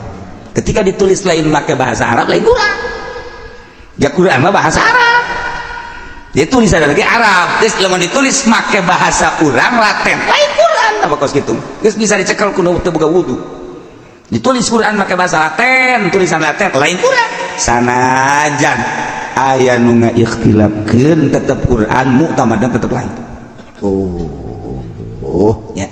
ketika ditulis lain pakai bahasa Arab lain Quran ya Quran mah bahasa Arab dia tulisan lagi Arab terus lamun ditulis pakai bahasa urang Latin lain Quran apa kos gitu geus bisa dicekel kudu teu boga wudu ditulis Quran pakai bahasa Latin tulisan Latin lain Quran sanajan aya nu ngaikhtilafkeun tetep Quran mu'tamadan tetep lain ya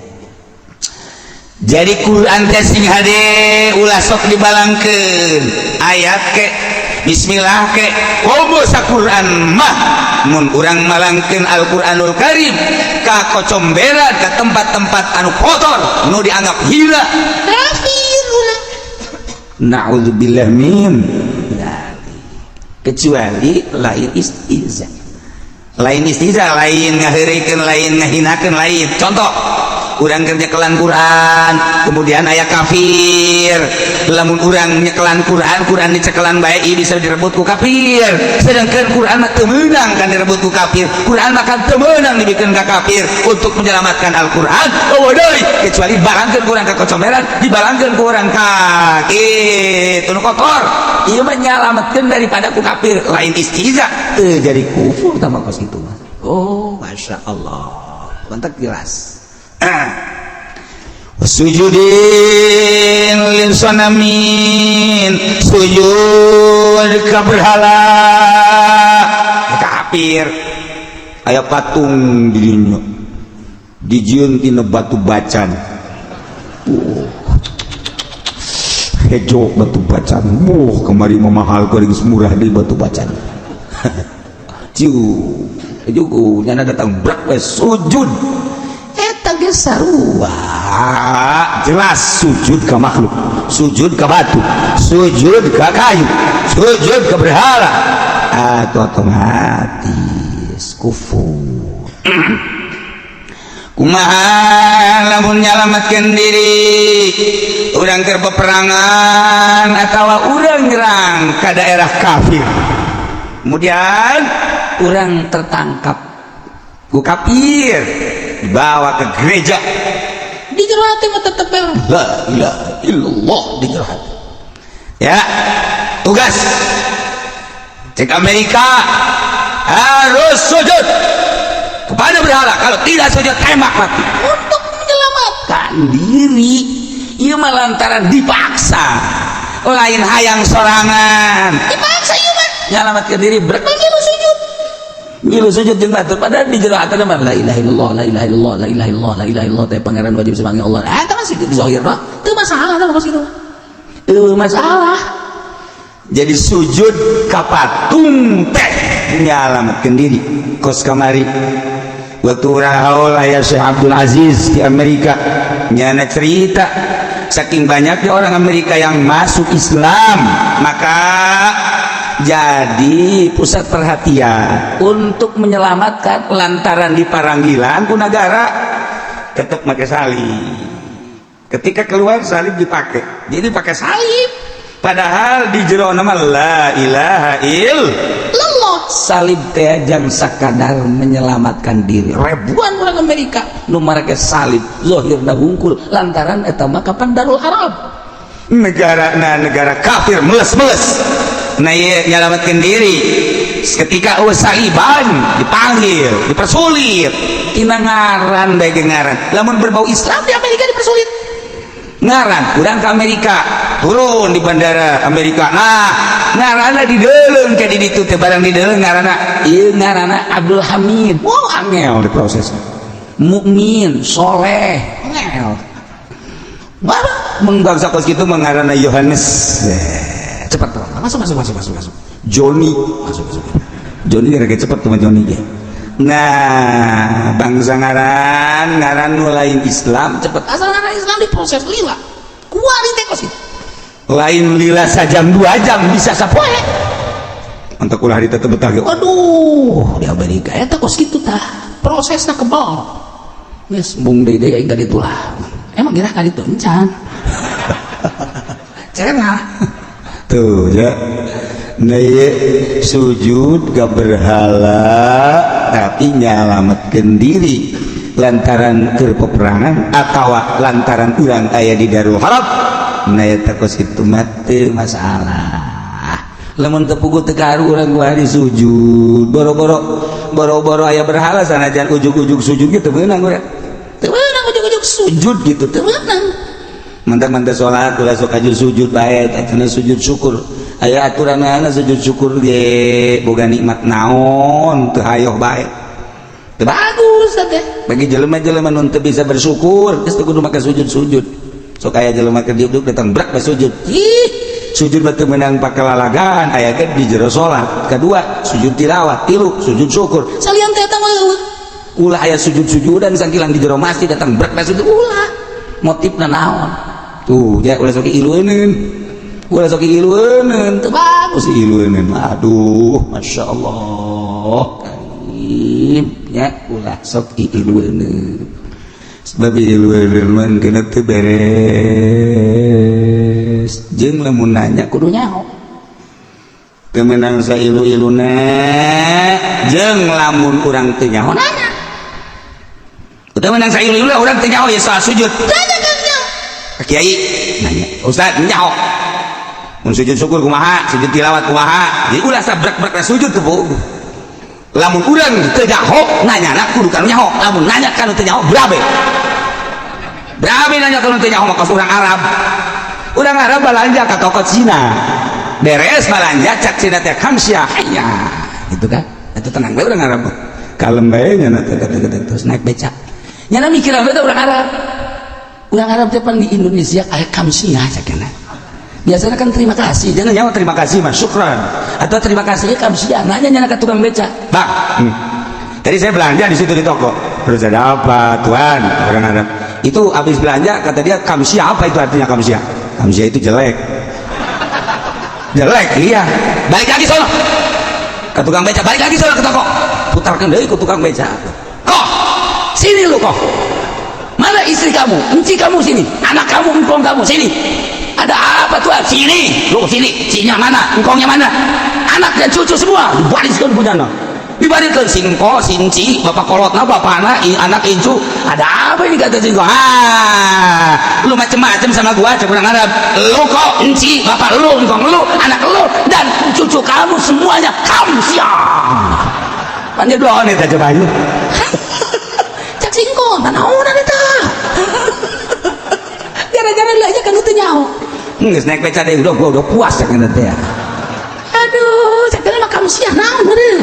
jadi Quran teh sing hade ulah sok dibalangkeun ayat ke bismillah ke komo sa Quran mah mun urang malangkeun Al-Qur'anul Karim ka kocomberan ka tempat-tempat anu kotor nu dianggap hina kafir urang naudzubillah min kecuali lain istihza lain ngaheureukeun lain ngahinakeun lain contoh urang kerja kelan Quran kemudian aya kafir lamun urang nyekelan Quran dicekelan bae bisa direbut ku kafir sedangkan Quran mah teu meunang kan direbut ku kafir Quran mah kan teu meunang dibikeun ka kafir untuk menyelamatkan Al-Qur'an deui kecuali balangkeun Quran ka kocomberan dibalangkeun ku urang ka kitu nu kotor ieu mah nyalametkeun daripada ku kafir lain istihza teu jadi kufur tah kos kitu mah oh masyaallah mantap jelas sujudin lin sanamin sujud ka berhala kafir aya patung di dinya dijieun tina batu bacan hejo batu bacan kemari mamahal kuring murah di batu bacan ciu hejo nyana datang brak we sujud sarua jelas sujud ke makhluk sujud ke batu sujud ke kayu sujud ke berhala atau otomatis kufur kumaha lamun nyalametkeun diri urang keur peperangan atawa urang nyerang ka daerah kafir kemudian urang tertangkap ku kafir dibawa ke gereja di jero hati mah tetep la ilaha illallah di jero hati ya tugas cek Amerika harus sujud kepada berhala kalau tidak sujud tembak mati untuk menyelamatkan diri ieu mah lantaran dipaksa lain hayang sorangan dipaksa ieu mah nyelamatkeun diri berarti lu sujud Ngilu sujud jeung batur padahal di jero hatana mah la ilaha illallah la ilaha illallah la ilaha illallah la ilaha illallah teh pangeran wajib semangat Allah. Eta masih di zahirna teu masalah tah kos kitu. Teu masalah. Jadi sujud ka patung teh nyalametkeun diri. Kos kamari waktu urang haul aya Syekh Abdul Aziz di Amerika nyana cerita saking banyaknya orang Amerika yang masuk Islam maka jadi pusat perhatian untuk menyelamatkan lantaran diparanggilan ku negara tetap pakai salib. Ketika keluar salib dipakai, jadi pakai salib. Padahal di jero nama la ilaha illallah. Salib teh jang sakadar menyelamatkan diri. Ribuan orang Amerika nu make salib zahirna hungkul lantaran eta mah kapan Darul Harab. Negara kafir meles-meles. Nah iya nyelamatkan diri ketika saliban dipanggil dipersulit tina ngaran bae ngaran lamun berbau Islam di Amerika dipersulit ngaran urang ke Amerika turun di bandara Amerika nah ngaranna di deuleng ka di ditu teh barang di deuleng ngaranna ieu ngaranna Abdul Hamid wow angel diproses mukmin soleh angel mengbangsa kos kitu mengaranna Yohanes cepat masuk Johnny masuk Johnny gara-gara cepat teman Johnny ya. Nah bangsa ngaran nu lain Islam cepat asal ngaran Islam diproses lila kualitas kos itu lain lila sajam 2 jam bisa sapoe untuk ulah di tetep betah waduh di Amerika eta kos kitu tah prosesna kebal geus bung deui aing ka ditu lah emang kira ka ditu encan cenah tuh ya nah sujud gak berhala tapi nyalametkeun diri lantaran keur peperangan atau lantaran urang aya di Darul Harab nah eta kos kitu mah teu masalah lamun teu puguh teu karu urang gua hari sujud boro-boro aya berhala sanajan ujug-ujug sujud gitu meunang urang teu meunang ujug-ujug sujud gitu teu meunang mantap-mantap sholat ulah sok aju sujud bae cenah sujud syukur aya aturanna sujud syukur ge boga nikmat naon teu hayoh bae teu bagus teh bagi jelema-jelema nu teu bisa bersyukur geus teu kudu make sujud-sujud sok aya jelema keur diuk datang brak bae sujud ih sujud mah teu meunang pakalalagan aya ge di jero salat kadua sujud tilawah tilu sujud syukur salian teh eta ulah aya sujud-sujudan sakilang di jero masjid datang brak bae sujud ulah motifna naon tuh ya ulah sok ilueuneun teu bagus ilueuneun aduh masyaallah karim ya ulah sok ilueuneun sebab ilueuneun mah kena teu beres jeung lamun nanya kudu nyaho teu meunang sailu-iluna jeung lamun urang teu nyaho nanya teu meunang sailu-iluna urang teu nyaho ya salat sujud Kiai nanya Ustaz nyaho mun sujud syukur kumaha sujud tilawat kumaha jadi ulah sabrak-brak sujud tuh bu lamun urang teu nyaho nanyana kudu kanu nyaho lamun nanya kanu teu nyaho berabe nanya kanu teu nyaho maka urang Arab balanja ka toko Cina beres balanja cak Cina teh kamsia ya gitu kan itu tenang bae urang Arab kalem bae nya terus naik beca nya mikir bae urang Arab urang Arab depan di Indonesia kayak kamsia cakena biasanya kan terima kasih jangan nyawa terima kasih mas syukran atau terima kasih kamsia nanya nyana ke tukang beca bang tadi saya belanja di situ di toko terus ada apa tuan orang Arab itu habis belanja kata dia kamsia apa itu artinya kamsia itu jelek iya balik lagi sono ke tukang beca balik lagi sono ke toko putarkan deui ke tukang beca kok sini lu kok mana istri kamu, enci kamu sini, anak kamu, engkong kamu sini. Ada apa tuh? Sini, lu sini, sininya mana, engkongnya mana? Anak dan cucu semua dibariskan punya no. Dibariskan singko, sinci, bapak kolotna, bapak anak incu. Ada apa ini kata singko? Lu macem-macem sama gua, orang Arab. Lu kok enci, bapak lu, engkong lu, anak lu dan cucu kamu semuanya kamu siap. Panjang doang nih tak coba aja. Cak singko, nanaonan eta. Gara-gara lah aja kan itu nyaho. Geus naik beca deui gua udah puas cak nanti ya. Aduh, cak mah kamu sia naon beureun.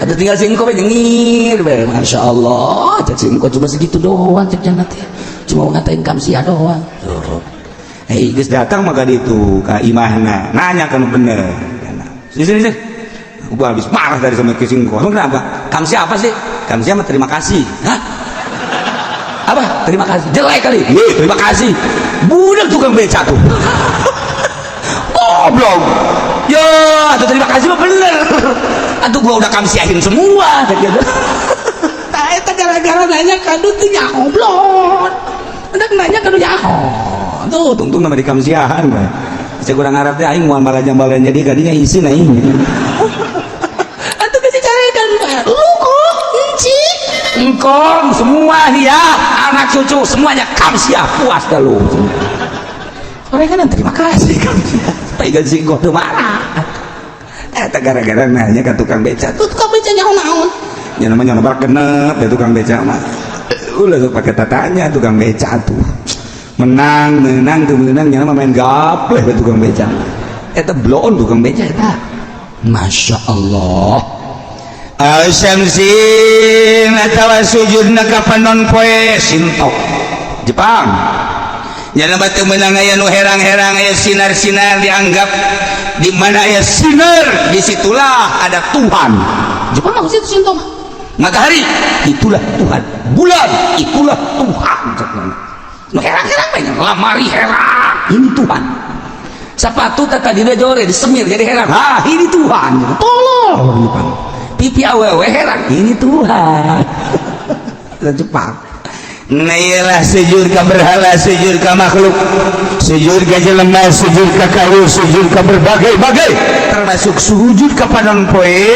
ada tinggal singko nyengir Masya Allah cek singko cuma segitu doang cek jangan teh cuma ngatain kamsia doang hei geus datang maka itu ka imahna nanya kan bener sini gua habis marah dari sama singko emang kenapa kamsia apa sih kamsia mah terima kasih hah apa terima kasih jelek kali terima kasih budak tukang beca tuh goblok ya atau terima kasih mah bener atau gua udah kamsiahin semua eta gara-gara nanya kadu teh goblok hendak nanya kadu nyaho tuh tungtung nama di kamsiahan saya kurang Arab teh aing moal balajan jadi kadinya isi na ini atuh geus dicarekan lu kok enci engkong semua dia anak cucu semuanya kamsiah puas dah lu orang kan terima kasih kamsiah pegang singgoh tuh marah eta gara-gara nanya ke tukang beca tuh tukang beca nyaon-naon ya namanya nomor genep ya tukang beca mah ulah pakai tatanya tukang beca tuh menang tuh menang nyana main gapleh ya tukang beca eta bloon tukang beca eta Masya Allah asamsin atawa sujudna ka panon poe sintok Jepang nyana batu menang aya nu herang-herang aya sinar-sinar dianggap di mana aya sinar disitulah ada Tuhan Jepang mah situ sintok matahari itulah Tuhan bulan itulah Tuhan nu herang-herang banyak lamari herang ini Tuhan sepatu tata dina jore disemir jadi herang ini Tuhan tolong pipi awewe herang ini Tuhan Jepang nailah sujud ka berhala sujud ka makhluk sujud ka jelema sujud ka kayu sujud ka berbagai-bagai termasuk sujud ka panon poe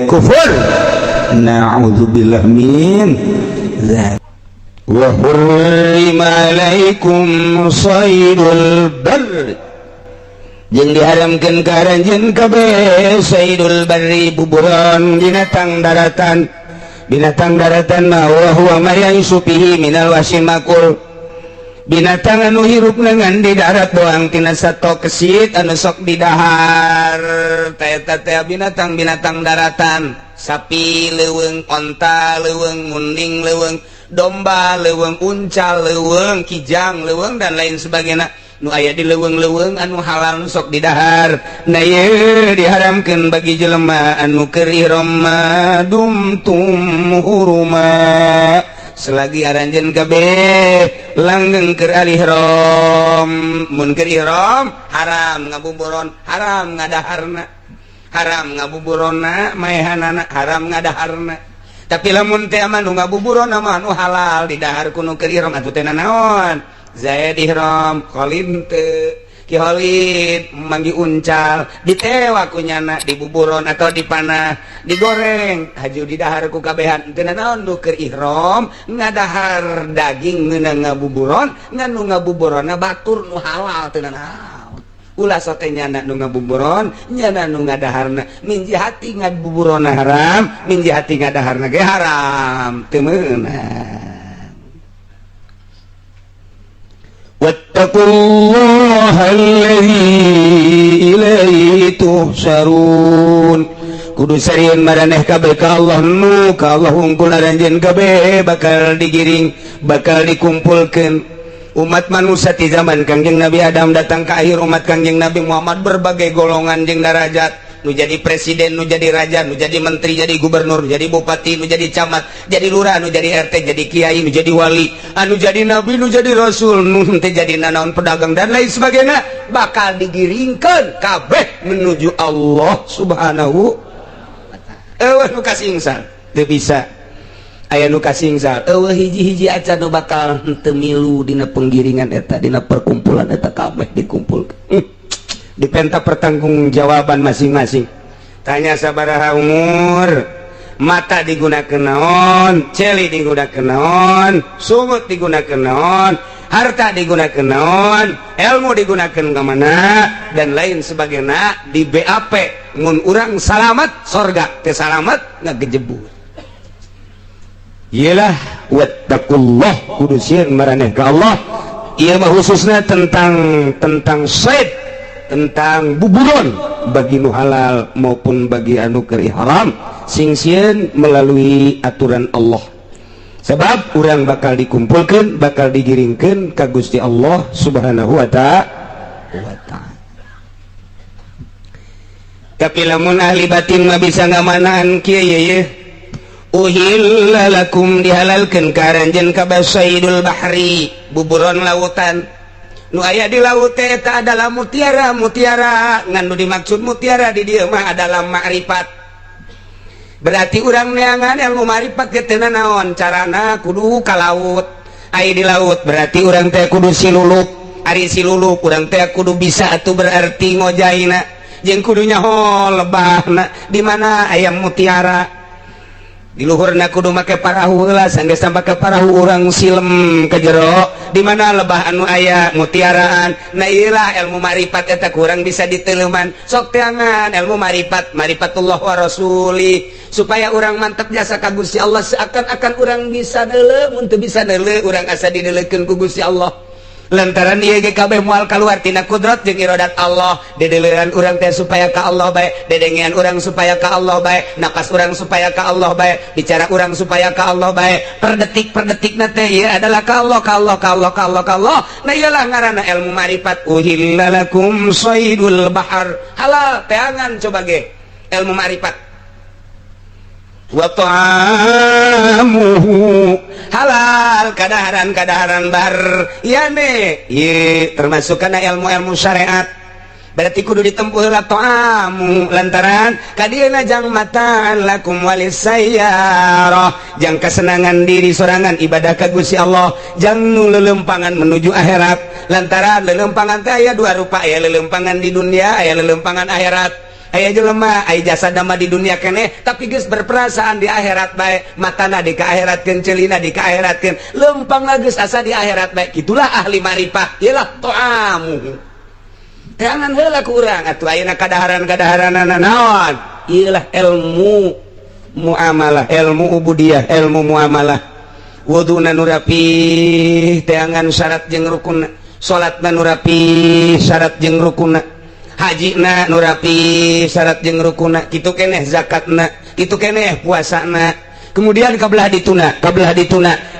kufur na'udzubillah min dzalik wa hurrima alaikum saydul barr jeung diharamkeun ka aranjeun kabeh saydul barri buburon binatang daratan mah wa huwa ma yaisu fihi minal wasil makul binatang anu hirup ngan di darat doang tina sato kesit anu sok di dahar eta teh binatang daratan sapi leuweung onta leuweung munding leuweung domba leuweung uncal leuweung kijang leuweung dan lain sebagainya nu aya di leuweung-leuweung anu halal sok di dahar na ye diharamkeun bagi jelema anu keur ihram dumtum huruma selagi aranjeun kabeh langgeng keur ihram mun keur ihram haram ngabuburon haram ngadaharna haram ngabuburonna maehanana haram ngadaharna tapi lamun teh anu ngabuburon mah anu halal di dahar kuno keur ihram atuh teh naon Zaid ihram Khalid Ki Khalid manggi uncal ditewa kunyana di buburon atau di panah digoreng haju di dahar ku kabehan teu naon nu keur ihram ngadahar daging ngeunang ngabuburon nganu ngabuburonna batur nu halal teu naon ulah sote nyana nu ngabuburon nyana nu ngadaharna min jihati ngabuburonna haram min jihati ngadaharna ge haram teu meunang wattaqullaha alladzi ilaihi tuhsyarun kudu sarieun maraneh kabeh ka Allah nu ka Allah hungkul aranjeun kabeh bakal digiring bakal dikumpulkeun umat manusia di zaman Kangjeng Nabi Adam datang ke akhir umat Kangjeng Nabi Muhammad berbagai golongan jeung darajat nu jadi presiden, nu jadi raja, nu jadi menteri, jadi gubernur, jadi bupati, nu jadi camat, jadi lurah, nu jadi RT, jadi kiai, nu jadi wali, anu jadi nabi, nu jadi rasul, nu teh jadi nanaon pedagang dan lain sebagainya bakal digiringkan kabeh menuju Allah Subhanahu wa ta'ala. Nu kasingsan teu bisa aya nu kasingsan hiji-hiji acan nu bakal teu milu dina penggiringan eta dina perkumpulan eta kabeh dikumpulkeun dipenta pertanggungjawaban masing-masing tanya sabaraha umur mata digunakeun naon celi digunakeun naon sumut digunakeun naon harta digunakeun naon ilmu digunakeun ka mana dan lain sebagainya di BAP mun urang salamat sorga teu salamat ngagejebur iyalah wattaqullah kudu sieun maraneh ka Allah ieu mah khususna tentang said tentang buburon bagi nu halal maupun bagi anu keur ihram sing sieun melalui aturan Allah. Sebab urang bakal dikumpulkeun, bakal digiringkeun ka Gusti Allah Subhanahu wa ta'ala. Tapi lamun ahli batin mah bisa ngamanaan kieu ye. Uhilla lakum dihalalkeun ka aranjeun ka basaidul bahri, buburon lautan. Nu aya di laut teh eta adalah mutiara, mutiara ngan nu dimaksud mutiara di dieu mah adalah ma'rifat. Berarti urang neangan ilmu ma'rifat teh teu naon carana kudu ka laut. Ai di laut berarti urang teh kudu silulup. Ari silulup urang teh kudu bisa atuh berarti ngojaina. Jeung kudu nyaho lebahna di mana aya mutiara. Di luhurna kudu make parahu heula sanggeus make parahu urang silem ka jero di mana lebah anu aya mutiaraan. Nah iyalah ilmu ma'rifat eta kurang bisa diteleuman. Sok teangan ilmu ma'rifat, ma'rifatullah wa rasuli supaya urang mantep jasa ka Gusti Allah seakan-akan urang bisa deuleu mun teu bisa deuleu urang asa dideuleukeun ku Gusti Allah. Lantaran ieu ge kabeh moal kaluar tina kudrat jeung iradat Allah. Dedeleuan urang teh supaya ka Allah bae, dedengean urang supaya ka Allah bae, napas urang supaya ka Allah bae, bicara urang supaya ka Allah bae. Per detikna teh ieu adalah ka Allah, ka Allah, ka Allah, ka Allah, ka Allah. Nah iyalah ngaranna ilmu ma'rifat. Uhilla lakum shaydul bahar. Halal teangan coba ge ilmu ma'rifat. Wa ta'amuhu halal kadaharan bar ya ne ye termasuk kana ilmu syariat berarti kudu ditempuh heula ta'amu lantaran kadieuna jang mataan lakum walisayyarah jang kesenangan diri sorangan ibadah ka Gusti Allah jang nu leuleumpangan menuju akhirat lantaran leuleumpangan teh aya dua rupa aya leuleumpangan di dunia aya leuleumpangan akhirat. Aya jelema aya jasa dama di dunia keneh tapi geus berperasaan di akhirat bae matana di ka akhiratkeun ceulina di ka akhiratkeun leumpang geus asa di akhirat bae kitulah ahli ma'rifat ialah ta'amu jangan heula ku urang atuh ayeuna kadaharan-kadaharanana naon ialah ilmu muamalah ilmu ubudiyah ilmu muamalah wuduna nu rapih teangan syarat jeung rukunna salatna nu rapih syarat jeung rukunna hajina nu rapi syarat jeung rukunna kitu keneh zakatna kitu keneh puasana kemudian kabelah dituna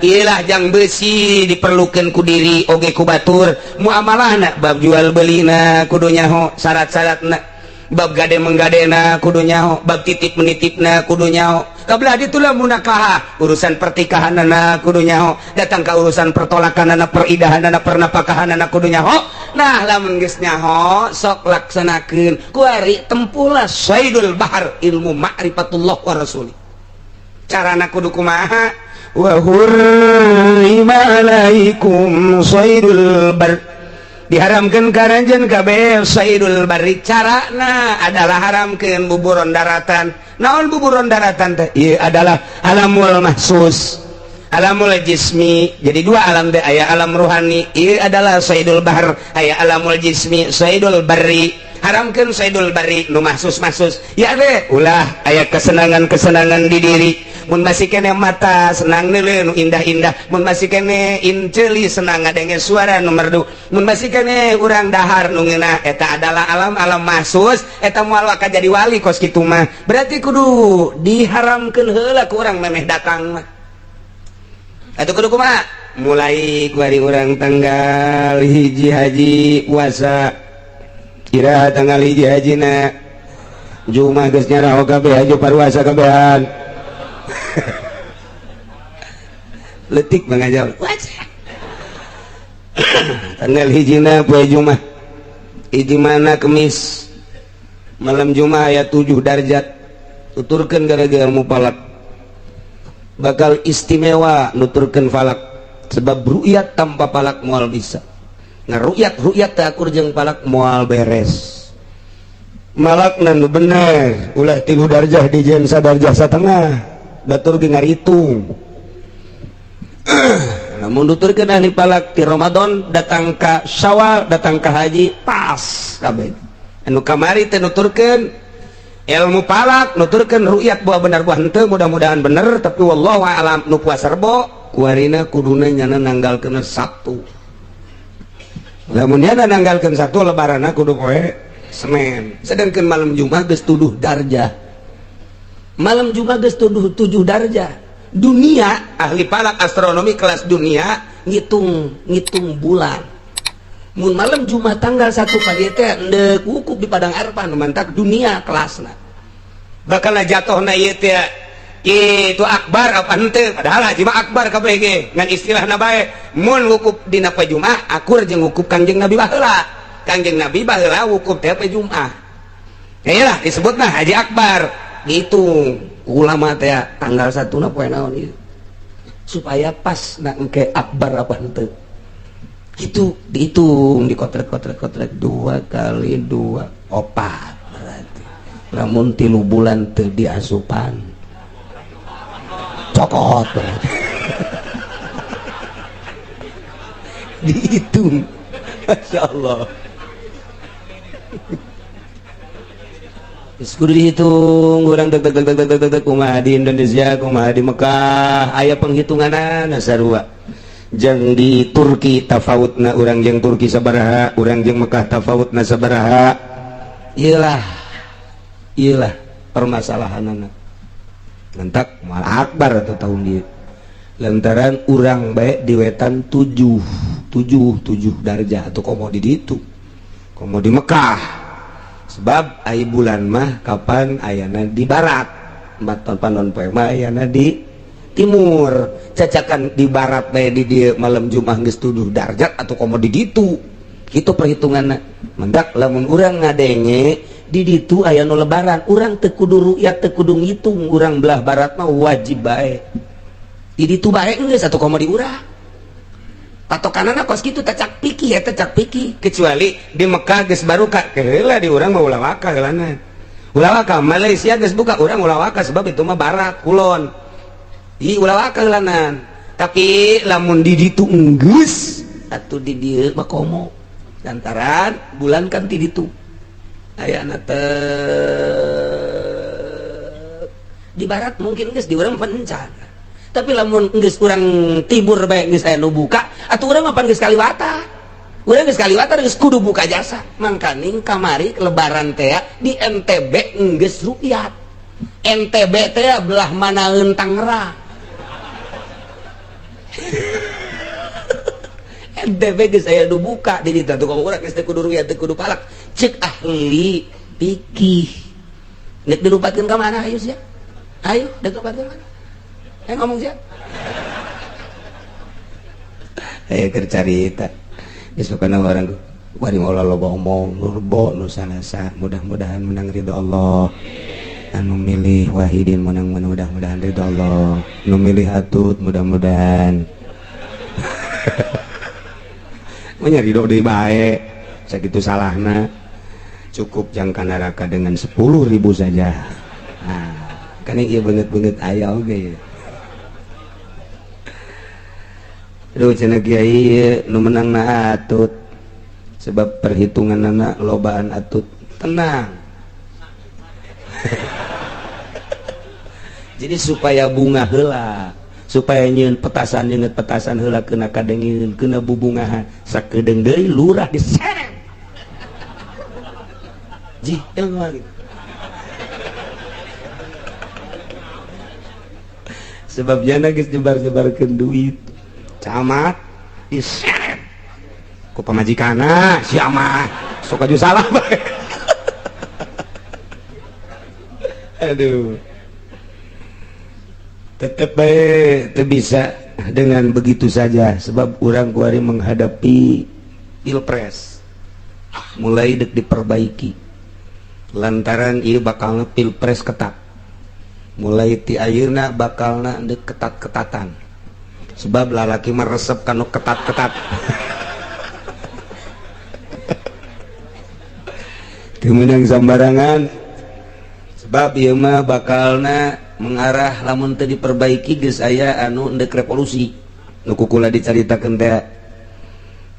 iyalah jang beusi diperlukeun ku diri oge ku batur muamalahna bab jual belina kudu nyaho syarat-syaratna bab gade menggadena kudu nyaho bab titip menitipna kudu nyaho kabelah ditulah munakahah urusan pertikahanana kudu nyaho datang ka urusan pertolakanana peridahanana pernapakahanana kudu nyaho. Nah lamun geus nyaho sok laksanakeun kuari tempuhlah saydul bahar ilmu ma'rifatullah wa rasuli carana kudu kumaha wa hurrima alaikum saydul bar diharamkeun ka ranjeun kabeh saydul barri carana adalah haramkeun buburon daratan. Naon buburon daratan teh ieu adalah alamul mahsus alamul jismi jadi dua alam teh aya alam ruhani ieu adalah saydul bahar aya alamul jismi saydul barri haramkeun saydul barri nu mahsus ya teh ulah aya kesenangan di diri mun masih kene mata senang neuleuh nu indah-indah mun masih kene inceuli senang ngadenge suara nu merdu mun masih kene urang dahar nu ngeunah eta adalah alam mahsus eta moal ka jadi wali kos kitu mah berarti kudu diharamkeun heula ku urang memeh datang mah atuh kudu kumaha mulai ku hari urang tanggal hiji haji puasa kira tanggal hiji hajina Jumat geus nyarao kabeh haji parwasa kabehan letik mangajal tanggal hijina poe Jumat hiji mana kemis malam Jumat aya 7 darajat tuturkeun gara-gara ilmu falak bakal istimewa nuturkeun falak sebab ru'yat tanpa falak moal bisa ngaru'yat teh akur jeung falak moal beres malakna nu bener ulah 3 darajah dijieun sadarjah satengah batur ge ngaritung namun nuturkeun ahli falak ti Ramadan datang ka Syawal datang ka haji pas kabeh anu kamari teh nuturkeun ilmu falak nuturkeun ru'yat buah bener buah henteu mudah-mudahan bener tapi wallahu a'lam nu puasa rebo kuarina kuduna nyana nanggalkeun Sabtu lamunnya nanggalkeun satu lebaranna kudu poe Senin, sedangkan malam Jumat geus 7 darjah. Malam Jumat geus 7 darjah. Dunia ahli falak astronomi kelas dunia ngitung bulan. Mun malam Jumat tanggal 1 pagi teh endek wukuf di padang Arfah mantak dunia kelasna. Bakal jatuhna ieu teh itu akbar apa henteu padahal haji mah akbar kabeh ge ngan istilahna bae mun wukuf dina poe Jumat akur jeung wukuf Kangjeng Nabi baheula. Kangjeng Nabi baheula wukuf teh poe Jumat. Iyalah disebutna haji akbar. Dihitung ulama teh tanggal 1 na poe naon ieu supaya pas na engke akbar apa henteu. Itu dihitung dikotrek 2 kali 2 4 berarti lamun 3 bulan teu diasupan cokot dihitung. Masya Allah kudu dihitung urang deg kumaha di Indonesia kumaha di Mekah aya penghitunganan sarua jeung di Turki tafautna urang jeung Turki sabaraha urang jeung Mekah tafautna sabaraha. Iyalah permasalahanana ngentak malah akbar atau tahun dia lantaran urang baik di wetan 7 darjah atau komo di ditu komo di Mekah sebab ai bulan mah kapan ayana di barat maton panon poe mah ayana di timur cacakan di barat bae di dieu malam Jumat geus 7 darjat atau komo di ditu kitu perhitunganna mendak lamun urang ngadenge di ditu aya nu lebaran urang teu kudu ru'yat teu kudu ngitung urang belah barat mah wajib bae di ditu bae geus atuh komo di urang patokanana kos kitu tacak piki eta cak piki kecuali di Mekah geus barukah heula di urang mah ulah waka heulana ulah waka Malaysia geus buka urang ulah waka sebab itu mah barat kulon di ulah waka heulana tapi lamun di ditu geus atuh di dieu mah komo lantaran bulan kan ti ditu ayana di barat mungkin geus di urang pencan tapi lamun geus urang tibur bae geus aya nu buka atuh urang mah pan geus kaliwata urang geus kaliwata geus kudu buka jasa mangkaning kamari lebaran teh di NTB geus ruqyat NTB teh belah manaeun Tangerang NTB geus aya nu buka di ditu atuh urang geus teu kudu ruqyat teu kudu palak cek ahli fikih nek dilupatkeun ka mana ayo sia ayo dilupatkeun mana ngomong siap ayo kercarita isukana orang wari Allah loba omong nurbo nusanasa mudah-mudahan menang ridho Allah anu milih wahidin menang mudah-mudahan ridho Allah nu milih atut mudah-mudahan nya ridho deui bae sakitu salahna cukup jangka neraka dengan 10.000 saja nah kan ieu beungeut-beungeut aya oge aduh cenah kiai nu menang na atut sebab perhitungan anak lobaan atut tenang jadi supaya bunga heula supaya nyieun petasan nyeungeut petasan heula keuna kadengieun keuna bubungahan sakedeung deui lurah diseret ji ilmu gitu sebab jana geus nyebar-nyebarkeun duit camat diseret ku pamajikana si amah sok aju salah bae aduh tetep bae teu bisa dengan begitu saja sebab urang kuari menghadapi pilpres mulai dek diperbaiki lantaran ieu bakalna pilpres ketat mulai ti ayeuna bakalna dek ketat-ketatan sebab lalaki meresep kanu ketat-ketat kemenang sambarangan sebab ieu mah bakalna mengarah lamun teu diperbaiki geus aya anu endek revolusi nu kukula dicaritakeun teh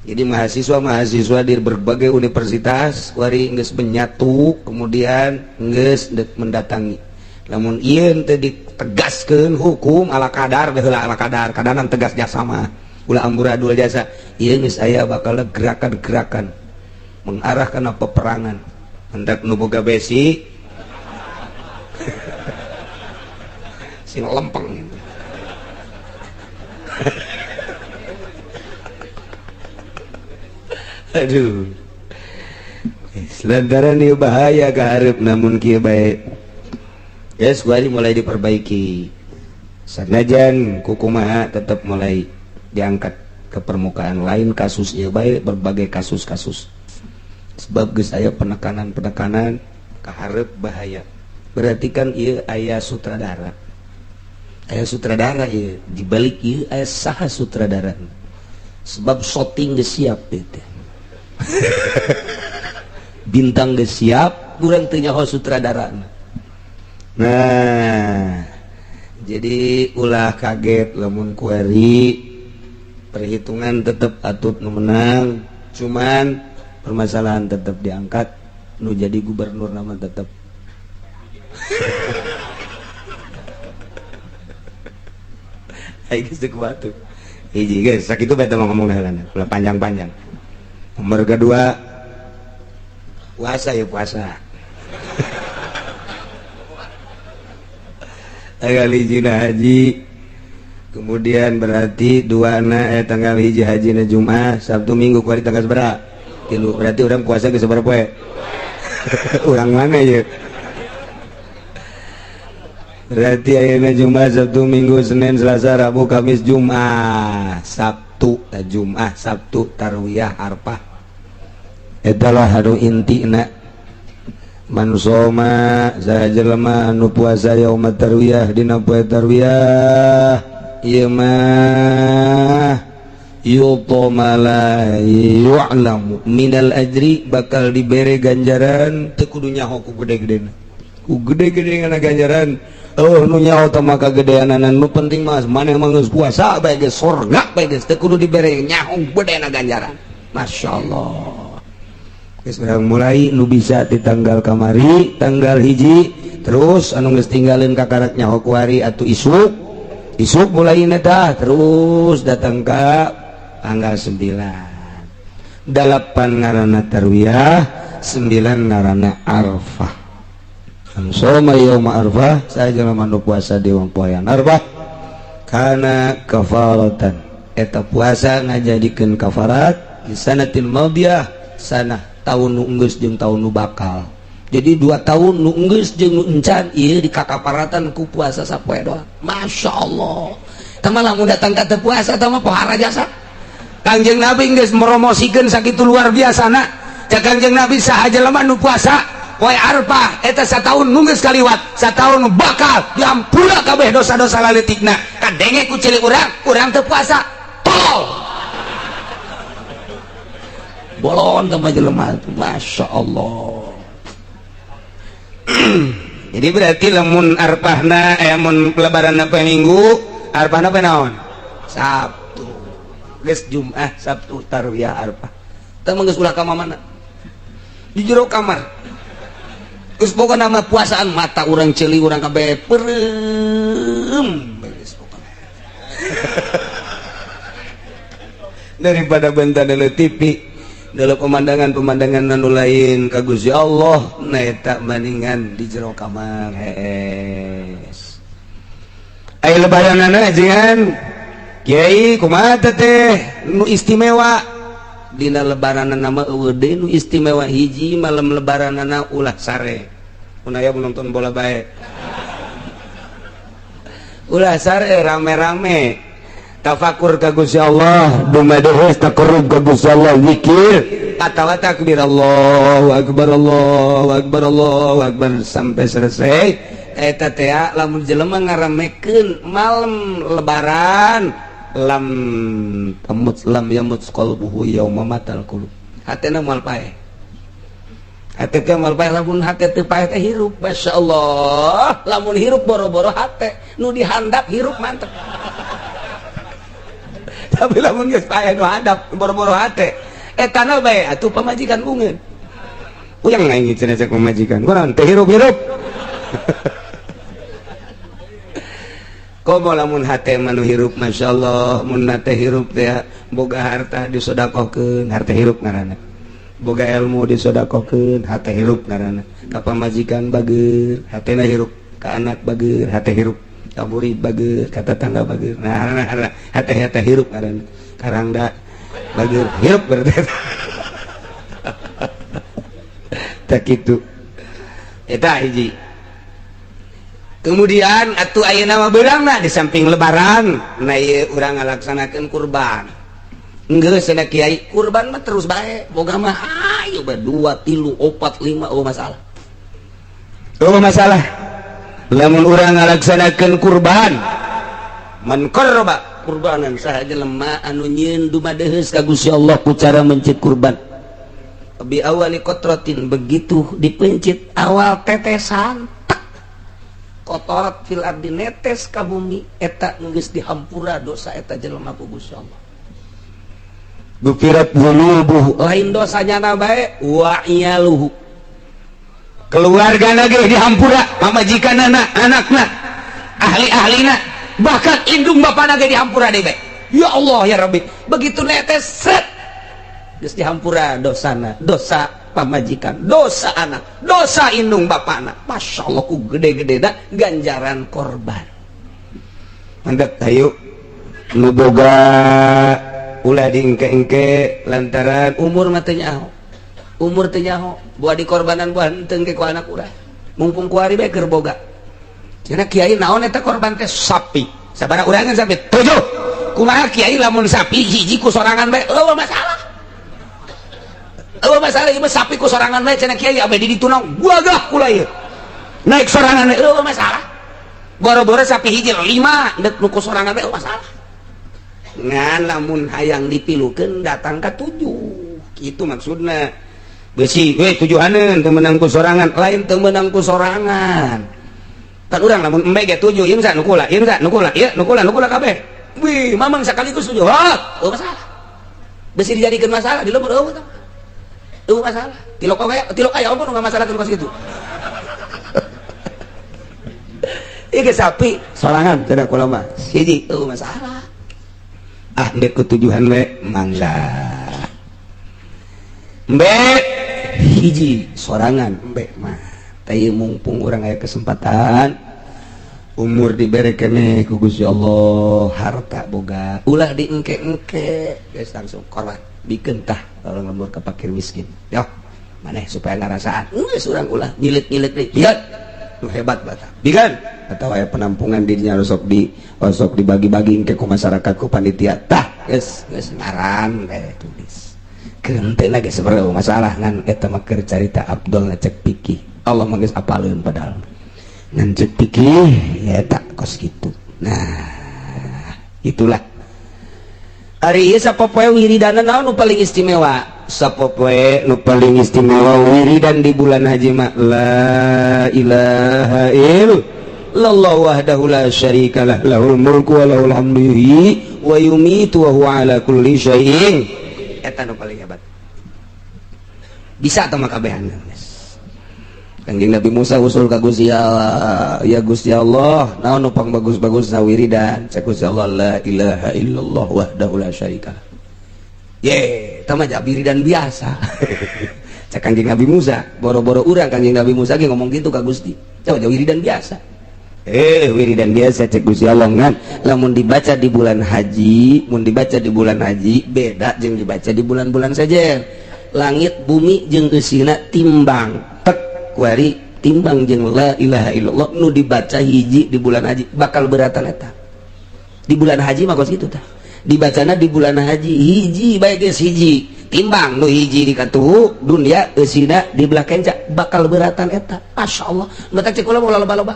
jadi mahasiswa di berbagai universitas kuari geus menyatu kemudian geus mendatangi lamun ieu teu ditegaskeun hukum ala kadar baheula ala kadar kadanan tegas jasa mah ulah amburadul jasa ieu geus aya bakal gerakan-gerakan mengarah kana peperangan hendak nu boga besi sing lempeng aduh lantaran ieu bahaya ka hareup namun kieu bae geus kuari mulai diperbaiki sanajan kukumaha tetap mulai diangkat ke permukaan lain kasus ieu bae berbagai kasus-kasus sebab geus aya penekanan-penekanan ka hareup bahaya berarti kan ieu aya sutradara ieu dibalik ieu aya saha sutradara sebab shooting geus siap teh bintang geus siap urang teu nyaho sutradara nah jadi ulah kaget lamun kuari perhitungan tetap atut nu menang cuman permasalahan tetap diangkat nu jadi gubernur nama tetap ayo geus teu kuat tuh hiji geus sakitu bae ngomong heulana ulah panjang-panjang nomor kedua puasa ya puasa tanggal hijina haji kemudian berarti tanggal hiji hajina Jumat Sabtu Minggu kuari tanggal seberapa tilu berarti orang puasa ke seberapa poe orang mana ya berarti ayeuna Jumat Sabtu Minggu Senin Selasa Rabu Kamis Jumat Sabtu Jumat Sabtu tarwiyah Arfah etalah haru intina man soma sajelema anu puasa yaum tarwiyah dina poe tarwiyah ieu mah yutomala yu'lamu minal ajri bakal dibere ganjaran teu kudu nyaho ku gede-gedena ku gede-gede ngana ganjaran nu nyaho teh mah kagedeanan nu penting mah maneh mah geus puasa bae geus surga bae geus teu kudu dibere nyaho gedena ganjaran masyaallah. Geus urang mulai nu bisa di tanggal kamari tanggal hiji terus anu geus tinggalin kakarak nyaho kuari atuh isuk mulai tah terus datang ka tanggal 9 8 ngaranna tarwiyah 9 ngaranna arfah soma yaum arfah sajelema nu puasa di poean arfah kana kafaratan eta puasa ngajadikeun kafarat di sanatil madiyah sanah tahun nu enggeus jeung tahun nu bakal jadi 2 tahun nu enggeus jeung nu encan ieu dikakaparatan ku puasa sapoe doang masyaallah tah lamun datang ka teu puasa tah mah pohara jasa Kangjeng Nabi geus meromosikeun sakitu luar biasana ja Kangjeng Nabi saha jelema nu puasa poe Arfah eta sataun nu geus kaliwat sataun nu bakal diampura kabeh dosa-dosa leutikna kadenge ku cilik urang teu puasa tol bolon sama jelema itu masya Allah. Jadi berarti lamun arpahna mun lebaranna poe Minggu arpahna poe naon Sabtu geus Jumat Sabtu tarwiyah arpah teu mah geus ulah ka mana di jero kamar geus boga nama puasaan mata urang ceuli urang kabeh perem geus pokona daripada bentana TV dalam pemandangan anu lain ka Gusti Allah na eta bandingan di jero kamar hees aya lebaranana jangan Kiai kumaha teh nu istimewa dina lebaranana mah eueuh deui nu istimewa hiji malam lebaranana ulah sare mun aya nonton bola bae ulah sare rame-rame tafakur ka Gusti Allah dumadeus taqarrub ka Gusti Allah zikir atawa takbir Allahu akbar sampai selesai eta teh lamun jelema ngaramekeun malam lebaran lam yamut qalbuhu yauma matal qulub hatena moal paeh hate teh moal paeh lamun hate teu paeh teh hirup masyaallah lamun hirup boro-boro hate nu dihandap hirup mantep tapi lamun geus paeh nu handap boro-boro hate eta na bae atuh pamajikan bungeun uyang aing cenah cek pamajikan kunaon teh hirup-hirup komo lamun hate manu hirup masyaallah mun nate hirup teh boga harta disodakokeun harta hirup ngaranna boga ilmu disodakokeun hate hirup ngaranna ka pamajikan bageur hatena hirup ka anak bageur hate hirup ka murid bageur ka tetangga bageur nah hate hirup ngaranna karangda bageur hirup berarti tak kitu eta hiji. Kemudian atuh ayeuna mah beurangna di samping lebaran na ieu urang ngalaksanakeun kurban geus cenah kiai kurban mah terus bae boga mah ayo bae 2 3 4 5 masalah lamun urang ngalaksanakeun kurban man qarraba kurbanan sahaja lemah anu nyieun dumadeheus ka Gusti Allah ku cara mencit kurban bi awali qatratin begitu dipencit awal tetesan kotorat fil ardi netes ka bumi eta geus dihampura dosa eta jelema ku Gusti Allah gufirat dzunubuh lain dosanya na bae wa iyaluhu keluargana ge dihampura pamajikanana anakna ahli-ahlina bahkan indung bapana ge dihampura deui bae ya Allah ya Rabbi begitu netes set geus dihampura dosana dosa pamajikan dosa anak dosa indung bapana Masya Allah ku gede-gede dah ganjaran korban mandak ayo nu boga ulah diengke-engke lantaran umur mah teu nyaho umur teu nyaho buah dikorbanan buah henteu ke ku anak urang mumpung kuari bae keur boga cenah kiai naon eta korban teh sapi sabaraha urangan sapi 7 kumaha kiai lamun sapi hiji ku sorangan bae eueuh masalah masalah ieu sapi ku sorangan bae cenah kiai abdi ditunang gagah kula ieu naik sorangan bae masalah boro-boro sapi hiji 5 dek nu ku sorangan bae masalah ngan lamun hayang dipilukeun datang ka 7 kitu maksudna beusi we tujuaneun teu meunang ku sorangan lain teu meunang ku sorangan kan urang lamun embe ge 7 ieu masa nu kula ieu masa nu kula ieu nu kula kabeh wih mamang sakaligus 7 masalah beusi dijadikeun masalah di leueur eueuh masalah tilok aya ompun nggak masalah tilok gitu ini sapi sorangan tidak kula mah hiji masalah mbek ketujuhan we mangga mbek hiji sorangan mbek mah teu mumpung urang aya kesempatan umur dibere keneh ku Gusti Allah harta boga ulah diengke-engke geus langsung korban bikeun tah orang lembur ke fakir miskin yo maneh supaya ngarasaan geus urang ulah nyilit-nyilit deui biar nu hebat bata bigan atawa aya penampungan dirinya sok dibagi-bagi ke masyarakat ku panitia tah geus ngaran teh tulis keunteuna geus sabareu masalah ngan eta mah keur carita Abdul ngecek pikih Allah mah geus apaleun padahal ngan cek pikih ya eta kos kitu nah itulah hari ieu sapopoe wiridan naon nu paling istimewa sapopoe nu paling istimewa wiridan di bulan haji mah la ilaha illallah wahdahu la syarikalah lahul mulku wa lahul hamdu wa yumitu wa huwa ala kulli syai'in eta nu paling hebat bisa tah mah kabehan Kanjeng Nabi Musa usul ka Gusti Allah ya Gusti Allah naon nu pang bagus-bagus na wiridan cek Gusti Allah la ilaha illallah wahdahu la syarikalah ye tah mah wiridan biasa cek Kanjeng Nabi Musa boro-boro urang Kanjeng Nabi Musa ge ngomong gitu ka Gusti coba wiridan biasa wiridan biasa cek Gusti Allah ngan lamun dibaca di bulan haji mun dibaca di bulan haji beda jeung dibaca di bulan-bulan saja langit bumi jeung eusina timbang kuari timbang jeung la ilaha illallah nu dibaca hiji di bulan haji bakal beratan eta di bulan haji mah kos kitu tah dibacana di bulan haji hiji bae geus hiji timbang nu hiji di katuhu dunya eusina di belah kenca bakal beratan eta masyaallah mata cek ulah loba-loba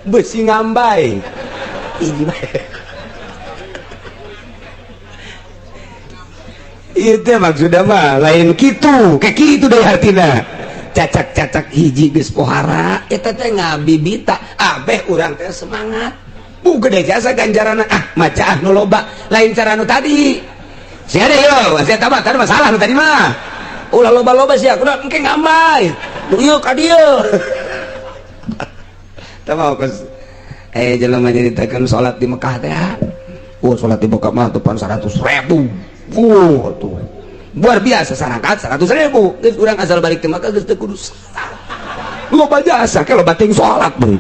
beusi ngambai hiji bae itu maksudnya mah lain gitu kayak gitu deh hatina cacak-cacak hiji geus pohara eta teh ngabibita abeh urang teh semangat bu gede jasa ganjarana maca nu loba lain cara nu tadi sia deh yo sia tambah tadi masalah nu tadi mah ulah loba-loba sia kudu engke ngambai Iya ka dia. Tama ko. Jelema nyaritakeun salat di Mekah teh. Salat di Mekah mah tepan 100.000. Tuh. Luar biasa sarakat 100.000. Geus urang asal balik teh Mekah geus teu kudu salat. Loba jasa ke loba ting salat beuh.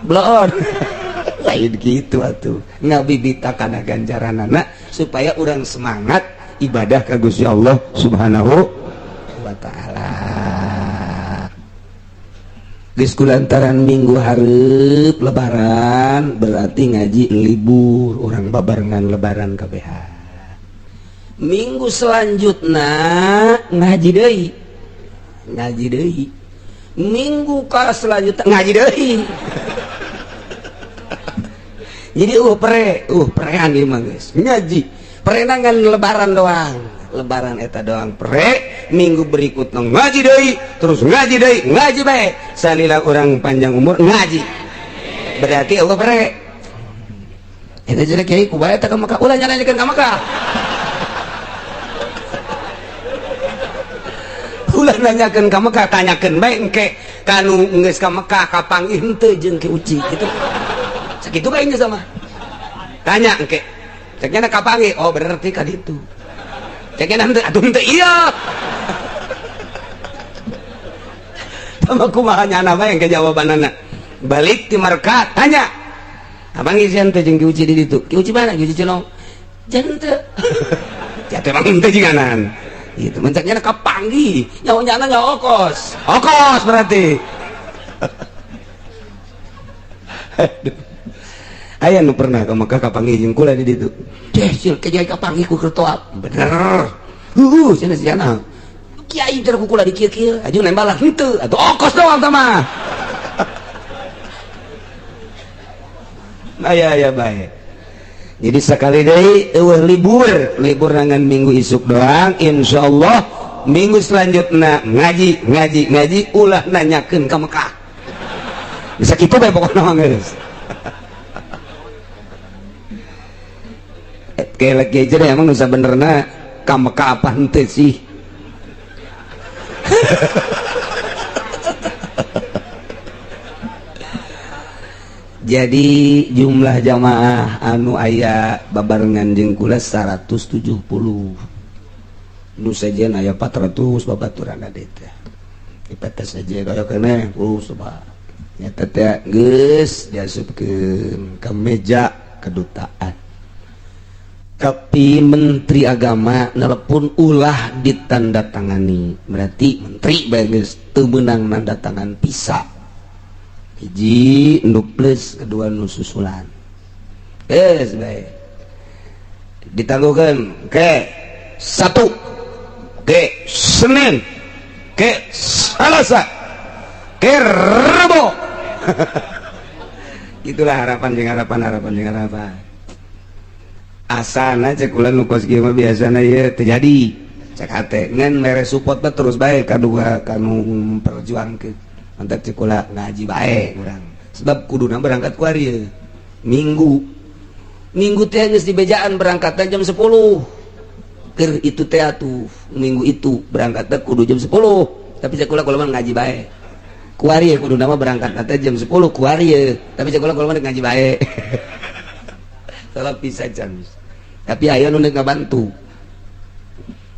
Bleon. Lain gitu atuh. Ngabibita kana ganjaranana supaya urang semangat ibadah ka Gusti Allah Subhanahu wa taala. Geus kulantaran minggu hareup lebaran berarti ngaji libur, urang babarengan lebaran kabeh. Minggu selanjutnya ngaji deui. Ngaji deui. Minggu ka selanjutnya ngaji deui. Jadi perean ieu mah geus. Ngaji. Perenangan lebaran doang. Lebaran eta doang pre, minggu berikutnya ngaji deui, terus ngaji deui, ngaji bae. Salila orang panjang umur ngaji. Berarti Allah pre. Eta jadi kiai kumaha eta ka Mekah, ulah nyanyakeun ka Mekah. Ulah nanyakeun ka Mekah, tanyakeun bae engke kanu geus ka Mekah kapanggih henteu jeung Ki Uci gitu. Sakitu bae geus sama. Tanya engke. Ceknya kapanggih, oh berarti ka ditu. Ceknya henteu, atuh henteu iya. Sama kumaha nyana bae engke jawabanana. Balik ti marka tanya. Kapanggih si henteu jeung Ki Uci di ditu. Ki Uci mana? Ki Uci Cilong. Henteu. Ya teh mah henteu jinganan. Gitu, mencaknya kapanggih. Nyawa-nyana nyawa okos. Okos berarti. Aya nu pernah ka Mekah kapanggih jeung kula di ditu. Teh sil kiai kapanggih ku kertoap. Bener. Cenah. Kiai teh ku kula di kieu-kieu, aju nembalah henteu, atuh okos doang tah mah. Aya bae. Jadi sekali deui eueuh libur nangan minggu isuk doang, insyaallah minggu selanjutnya ngaji ulah nanyakeun ka Mekah. Bisa kitu bae pokona mah geus. Kayak lagi aja deh emang nusa benerna ka Mekah apa henteu sih. Jadi jumlah jamaah anu aya babarengan jeung kula 170. Nu sajen aya 400 babaturan ada teh. Dipete saja kaya keneh subah. Nyata teh geus diasupkeun ka meja kedutaan. Tapi Menteri Agama nelpon ulah ditandatangani. Berarti menteri bae geus teu meunang nandatangan pisah. Hiji nu plus, kedua nu susulan. Geus bae. Ditangguhkeun ke 1, ke Senin, ke Selasa, ke Rebo. Itulah harapan. Asana cek ulah nu kos kieu mah biasana ieu terjadi. Cek hate ngan mere support mah terus bae kadua kanu perjuangkeun. Mantap cek ulah ngaji bae urang. Sebab kuduna berangkat ku ari ieu. Minggu teh geus dibejaan berangkatna jam 10. Keur itu teh atuh minggu itu berangkatna kudu jam 10. Tapi cek ulah kumaha ngaji bae. Ku ari ieu kuduna mah berangkatna teh jam 10 ku ari ieu. Tapi cek ulah kumaha ngaji bae. Salah pisan. Tapi aya nu ngabantu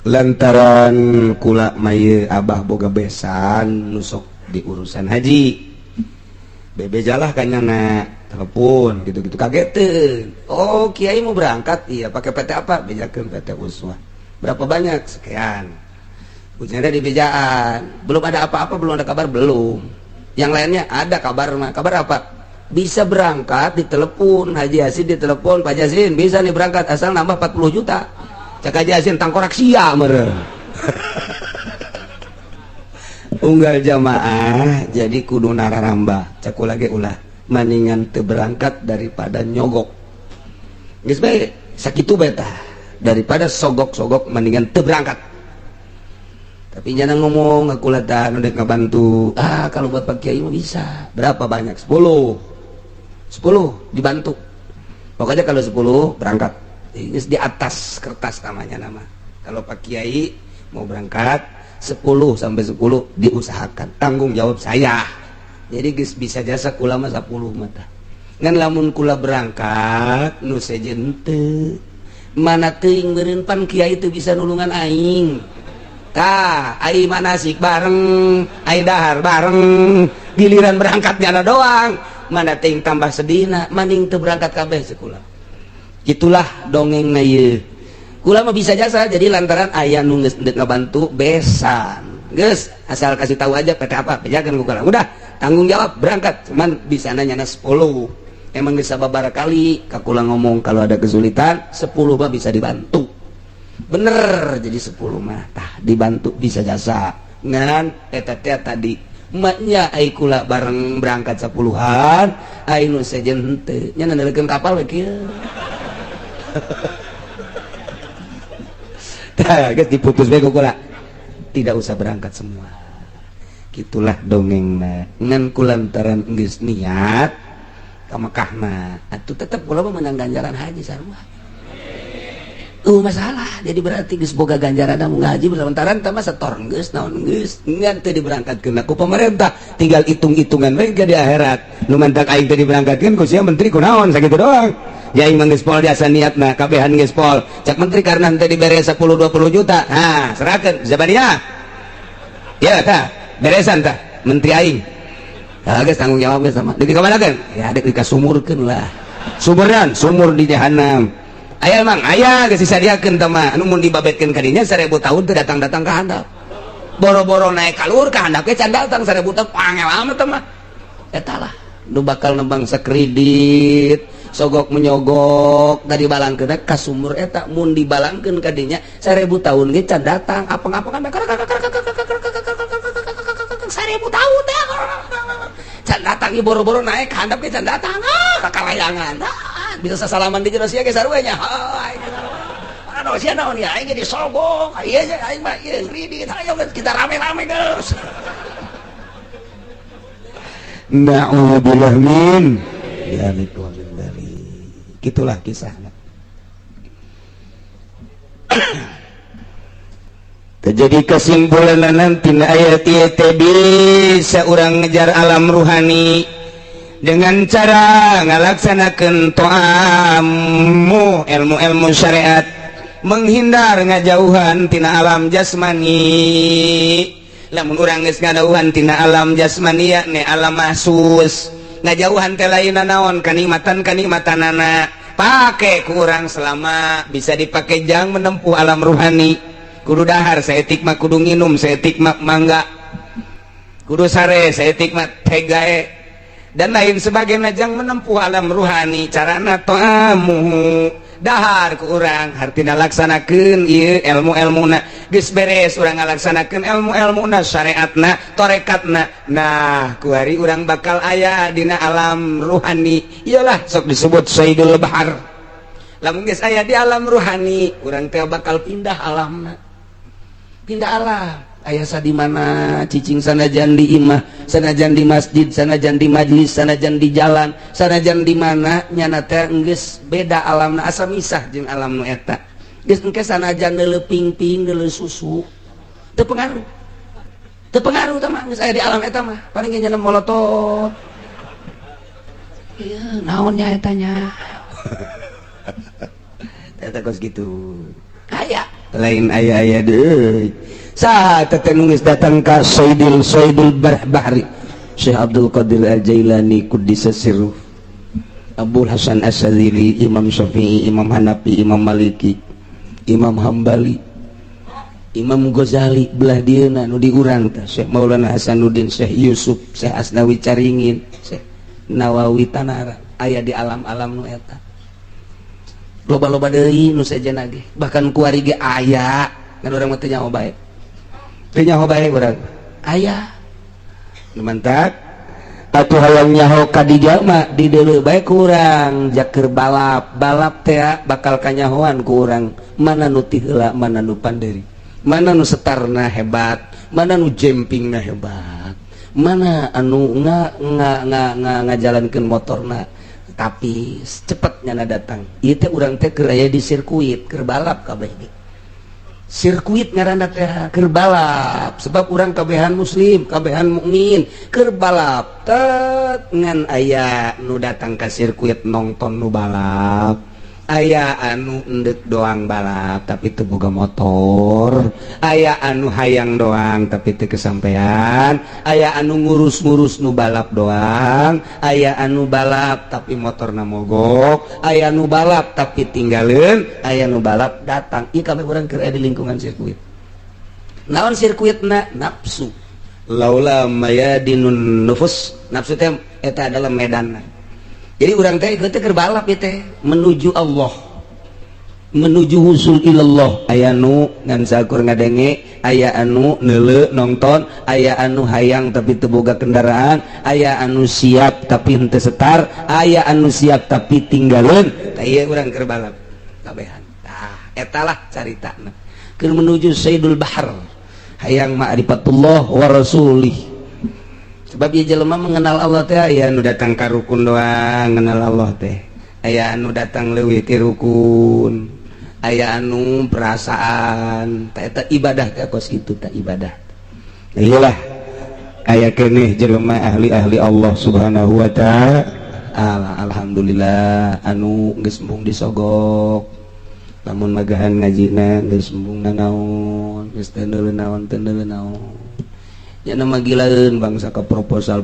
lantaran kula mah abah boga besan nu sok di urusan haji bebejalah kanyana telepon gitu-gitu kageteun. Oh kiai mau berangkat, iya pakai PT apa? Bejakeun PT Uswah. Berapa banyak? Sekian. Ujiannya di bejaan, belum ada apa-apa, belum ada kabar, belum. Yang lainnya ada kabar mah. Kabar apa? Bisa berangkat, ditelepon Haji Yasin, ditelepon Pak Yasin bisa nih berangkat asal nambah 40 juta. Cak Haji Yasin tangkorak sia mere. Unggal jamaah jadi kudu nararamba. Cak lagi ulah mendingan teu berangkat daripada nyogok. Geus bae sakitu bae tah. Daripada sogok-sogok mendingan teu berangkat. Tapi jangan ngomong aku lata udah ngebantu. Kalau buat Pak Kiai mah bisa. Berapa banyak? 10 dibantu. Pokoknya kalau 10 berangkat. Ini di atas kertas namanya nama. Kalau Pak Kiai mau berangkat 10 sampai 10 diusahakan tanggung jawab saya. Jadi geus bisa jasa kula mah 10 mata. Ngan lamun kula berangkat nu sejen teu mana teuing meureun pan kiai teu bisa nulungan aing. Tah, ai manasik bareng, ai dahar bareng, giliran berangkatnya doang. Mana teuing tambah sedihna, maning teu berangkat kabeh sakula. Itulah dongengna ieu. Kula mah bisa jasa jadi lantaran aya nu geus ngabantu besan. Geus, asal kasih tahu aja PT apa, pejagan ku kula. Udah, tanggung jawab berangkat, cuman bisa nanya 10. Emang geus sababaraha kali ka kula ngomong kalau ada kesulitan 10 mah bisa dibantu. Bener, jadi 10 mah tah dibantu bisa jasa. Ngan eta teh tadi emaknya ai kula bareng berangkat 10-an, ai nu sejen henteu nya naneukeun kapal we kieu. Tah geus diputus we ku kula. Tidak usah berangkat semua. Gitulah dongengna. Ngan kulantaran geus niat ka Mekahna, atuh tetep kula mah menang ganjaran haji sarua. Masalah. Jadi berarti geus boga ganjaran mun ngaji lantaran teh mah setor geus naon geus ngan teu diberangkatkeun ku pemerintah, tinggal hitung-hitungan we di akhirat. Nu mantak aing teh diberangkatkeun ku sia menteri kunaon sakitu doang. Ya aing mah geus pol jasa niatna kabehan geus pol. Cak menteri karena teh dibere 10 20 juta. Nah, serahkeun Zabaniah. Ya tah, beresan tah menteri aing. Geus tanggung jawab geus sama. Deui ka manakeun? Ya dek dikasumurkeun lah. Sumurnan, sumur di jahanam. Aya mang, aya geus disadiakeun teh mah. Anu mun dibabetkeun ka dinya 1000 tahun teh datang-datang ka handap. Boro-boro naik ka luhur ka handap ge can datang 1000 tahun pangel amat teh mah. Eta lah nu bakal nembang sakredit, sogok menyogok dari balangkeun ka sumur eta mun dibalangkeun ka dinya 1000 tahun ge can datang. Apeng-apeng kan 1000 tahun teh. Can datang ieu boro-boro naik ka handap ge can datang. Kakalayangan. Bisa sasalaman di jelas ya ge sarua nya. Aduh sia naon ya aing ge disogok. Ieu aing mah ieu kredit. Hayo kita rame-rame geus. Na'udzubillah min dzalik wa min dzalik. Gitulah kisahnya. Terjadi kesimpulan nanti ayat ieu bisa urang ngejar alam ruhani dengan cara ngalaksanakeun to'amu ilmu-ilmu syariat, menghindar ngajauhan tina alam jasmani. Lamun urang geus ngadauhan tina alam jasmani yakni alam mahsus, ngajauhan teh lainna naon kanikmatan-kanikmatanana pake ku urang selama bisa dipake jang menempuh alam ruhani. Kudu dahar saeutik mah kudu nginum, saeutik mah mangga, kudu sare saeutik mah teh gae dan lain sebagainya jang menempuh alam ruhani. Carana to'amu dahar ku urang hartina laksanakeun ieu ilmu-ilmuna geus beres urang ngalaksanakeun ilmu-ilmuna syariatna tarekatna. Nah kuari urang bakal aya dina alam ruhani. Iyalah sok disebut sayyidul bahar. Lamun geus aya di alam ruhani urang teh bakal pindah alamna, pindah alam. Aya di mana cicing sanajan di imah, sanajan di masjid, sanajan di majlis, sanajan di jalan, sanajan di mana nyana teh geus beda alamna, asa misah jeung alam nu eta. Geus engke sanajan deuleu ping-ping, deuleu susu, teu pengaruh. Teu pengaruh teh mah geus aya di alam eta mah. Paling ge nyana molotot. Ieu naon nya eta nya? Eta kos kitu. Aya lain aya deui. Saha teteh nulis datang ka Sayyidul Bahri Syekh Abdul Qadir Al-Jailani Quddisa Sirruh, Abdul Hasan As-Sadzili, Imam Syafi'i, Imam Hanafi, Imam Maliki, Imam Hambali, Imam Ghazali belah dieuna nu diurang teh Syekh Maulana Hasanuddin, Syekh Yusuf, Syekh Asnawi Caringin, Syekh Nawawi Tanara aya di alam-alam nu eta. Loba-loba deui nu sejenna ge. Bahkan kuari ge aya, kan urang mah teu nyaho bae. Teu nyaho bae urang. Aya. Nu mantak atuh hayang nyaho ka dieu mah di deuleu bae ku urang jakeur balap. Balap teh bakal kanyahoan ku urang mana nu ti heula, mana nu panderi. Mana nu setarna hebat, mana nu jempingna hebat. Mana anu ngajalankeun motorna tapi cepet nyana datang. Ieu teh urang teh keur aya di sirkuit keur balap kabeh ge. sirkuit ngaranna teh keur balap sebab urang kabehan muslim kabehan mukmin keur balap tet ngan aya nu datang ka sirkuit nonton nu balap aya anu endek doang balap tapi teu boga motor aya anu hayang doang tapi teu kesampean aya anu ngurus-ngurus nu balap doang aya anu balap tapi motorna mogok aya nu balap tapi tinggalin aya nu balap datang ieu kabeh urang keur aya di lingkungan sirkuit naon sirkuitna nafsu laula mayadinun nufus nafsu teh eta adalah medanna. Jadi orang teh ikut keur balap ieu teh menuju Allah, menuju husul ilallah. Aya nu ngan sakur ngadenge, aya anu neuleu nonton, aya anu hayang tapi teu boga kendaraan, aya anu siap tapi henteu setar, aya anu siap tapi tinggalin. Tah ieu urang keur balap kabehan. Tah eta lah caritana. Keur menuju Sayyidul Bahar. Hayang ma'rifatullah wa rasulih. Sebab ieu jelema mengenal Allah teh aya anu datang ka rukun doang ngenal Allah teh. Aya anu datang leuwih ti rukun. Aya anu perasaan. Tah eta ibadah teh kos kitu tah ibadah. Iyalah aya keneh jelema ahli-ahli Allah Subhanahu wa taala. Alhamdulillah anu geus embung disogok. Lamun magahan ngajina geus embung nanaon, geus teu neuleun naon teu neuleun naon. Ya nama gilaeun bangsa ke proposal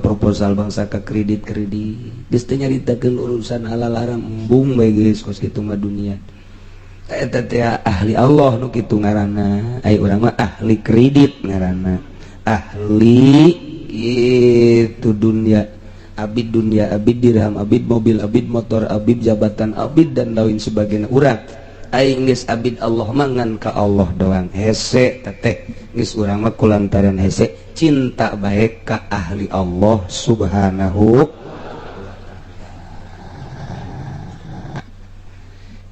bangsa ke kredit geus teu nyaritakeun urusan halal haram embung bae geus kos kitu mah dunia. Eta teh ahli Allah nu kitu ngaranna. Aya urang mah ahli kredit ngaranna. Ahli kitu dunia. Abid dunia, abid dirham, abid mobil, abid motor, abid jabatan, abid dan lain sebagainya urang. Aing geus abid Allah mangan ka Allah doang hese teteh geus urang mah kulantaran hese cinta baik ka ahli Allah Subhanahu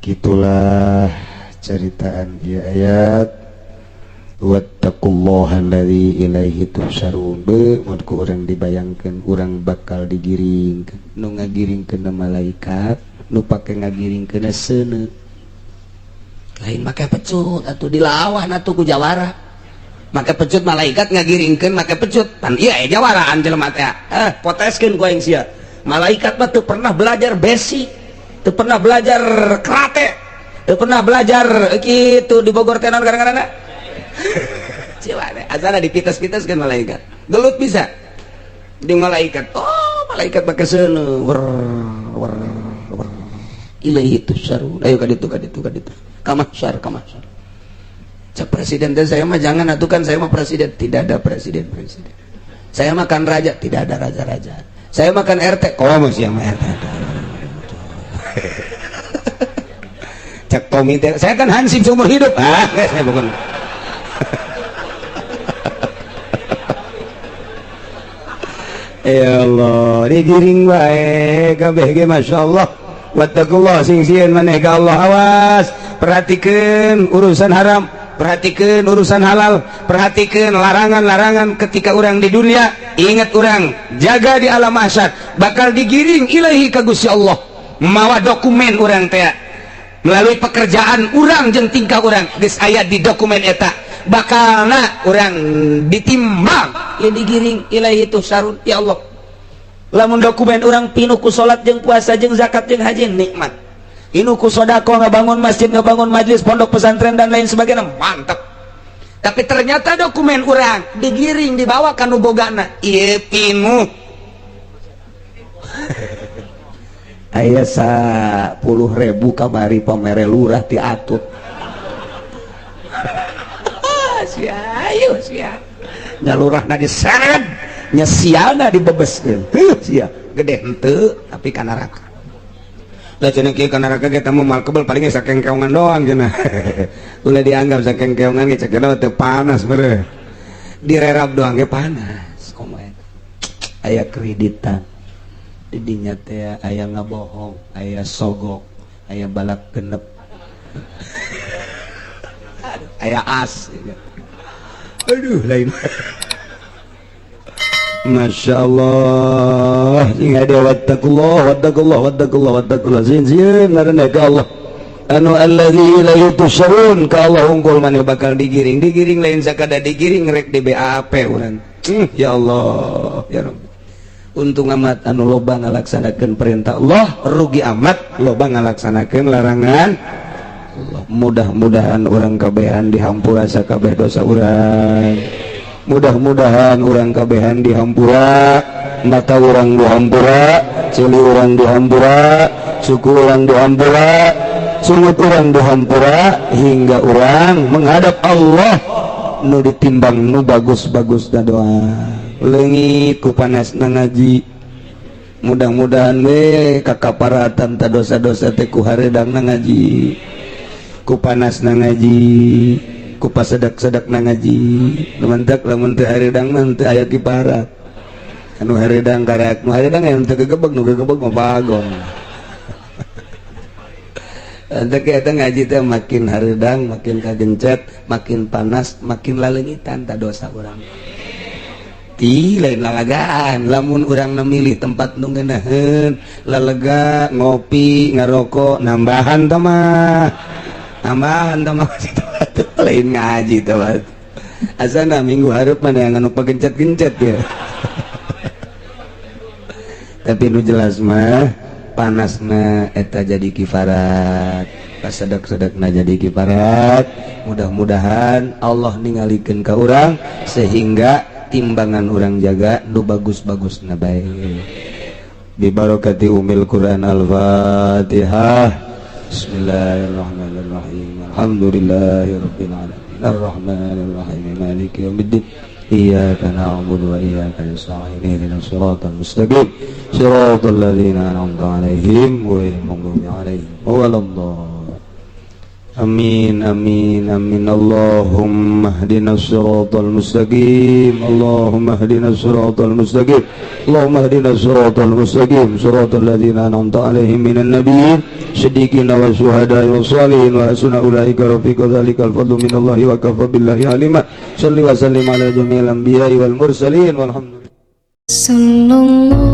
gitulah ceritaan ieu ayat wattaqullaha alladzi ilaihi tuhsyarun mun ku urang dibayangkeun urang bakal digiringkeun nu ngagiringkeun malaikat nu pake ngagiringkeun seuneu lain make pecut atuh dilawan atuh ku jawara make pecut malaikat ngagiringkeun make pecut pan ieu jawaraan jelema teh poteskeun ku aing sia malaikat mah teu pernah belajar basic teu pernah belajar karate teu pernah belajar kitu di Bogor teh naon kadang-kadang ciwa teh asana dipites-piteskeun malaikat gelut bisa di malaikat malaikat make seuneu wer ilaihi tusarun ayo ka ditu kamahsyar cak presiden dan saya mah jangan atuh kan saya mah presiden tidak ada presiden saya makan raja tidak ada raja saya makan RT komo sia mah RT cak Tommy teh saya kan hansip seumur hidup saya bukan ya Allah digiring bae kabeh ge masyaallah wattaqullah sing sieun maneh ka Allah awas perhatikeun urusan haram perhatikeun urusan halal perhatikeun larangan-larangan ketika orang di dunia ingat orang jaga di alam mahsyar bakal digiring ilahi ka Gusti Allah mawa dokumen orang teh melalui pekerjaan orang jeung tingkah orang geus aya di dokumen eta bakalna orang ditimbang ya digiring ilahi tusarun ya Allah lamun dokumen orang pinuh ku salat jeung puasa jeung zakat jeung haji nikmat inu ku sodako ngabangun masjid ngabangun majlis pondok pesantren dan lain sebagainya mantap tapi ternyata dokumen orang digiring dibawa ka nu bogana ieu pinuh aya 10.000 kamari pamere lurah ti atut sia ayo sia nyalurahna diseret nya siana dibebeskeun sia gede henteu tapi ka neraka da cenah kieu ka neraka ge tamu mal kebel paling sakengkeongan doang cenah ulah dianggap sakengkeongan ge cek teu panas beureuh direrab doang ge panas komo aya kreditan di dinya teh aya ngabohong aya sogok aya balak genep aya as aduh lain Masya Allah sing ada wattaqullah sieun ngaranna ka Allah anu alladzi la yutusyrun ka Allah unggul maneh bakal digiring lain sakada digiring rek di BAP urang. Ya Allah ya Rabb. Untung amat anu loba ngalaksanakeun perintah Allah, rugi amat loba ngalaksanakeun larangan Allah. Mudah-mudahan urang kabehan dihampura sakabeh dosa urang. Mudah-mudahan urang kabehan dihampura, mata urang dihampura, cili urang dihampura, suku urang dihampura, sungut urang dihampura, hingga urang menghadap Allah nu ditimbang nu bagus-bagus da doa. Leungit ku panasna ngaji. Mudah-mudahan we kakaparatan ta dosa-dosa teh ku hareudangna ngaji. Ku panasna ngaji, ku pasedak-sedakna ngaji. Lumantak lamun teu hareudang mah teu aya kiparat. Anu hareudang karak, nu hareudang aya teu gegebeg, nu gegebeg mah bagong. Ente eta ngaji teh makin hareudang, makin kagencet, makin panas, makin laleungitan ta dosa urang. Ti lain lalagaan, lamun urang milih tempat nu ngeunaheun, lalega, ngopi, ngarokok, nambahan tah mah. Nambahan tah mah lain ngaji tah mah. Asana minggu hareup mana yang anu pagencet-gencet ya. Tapi nu jelas mah panasna eta jadi kifarat, pasedak-sedakna jadi kifarat. Mudah-mudahan Allah ningalikeun ka urang sehingga timbangan urang jaga nu bagus-bagusna bae. Bi barakati umil Quran Al-Fatihah. Bismillahirrahmanirrahim. Alhamdulillahirabbil alamin. Arrahmanir rahim. Maliki yaumiddin. Iyyaka na'budu wa iyyaka nasta'in. Ihdinas siratal mustaqim. Siratal ladzina an'amta 'alaihim ghairil maghdubi 'alaihim waladdallin. Amin amin amin. Allahumma ihdinas siratal mustaqim. Allahumma ihdinas siratal mustaqim. Allahumma ihdinas siratal mustaqim. Siratal ladzina an'amta 'alaihim minan nabiyyin siddiqina wa syuhada'i was shalihin wa hasuna ulaika rafiqa. Dzalikal fadlu minallahi wa kafa billahi alima. Shalli wa sallim ala jami'il anbiya'i wal mursalin walhamdulillah. Sallallahu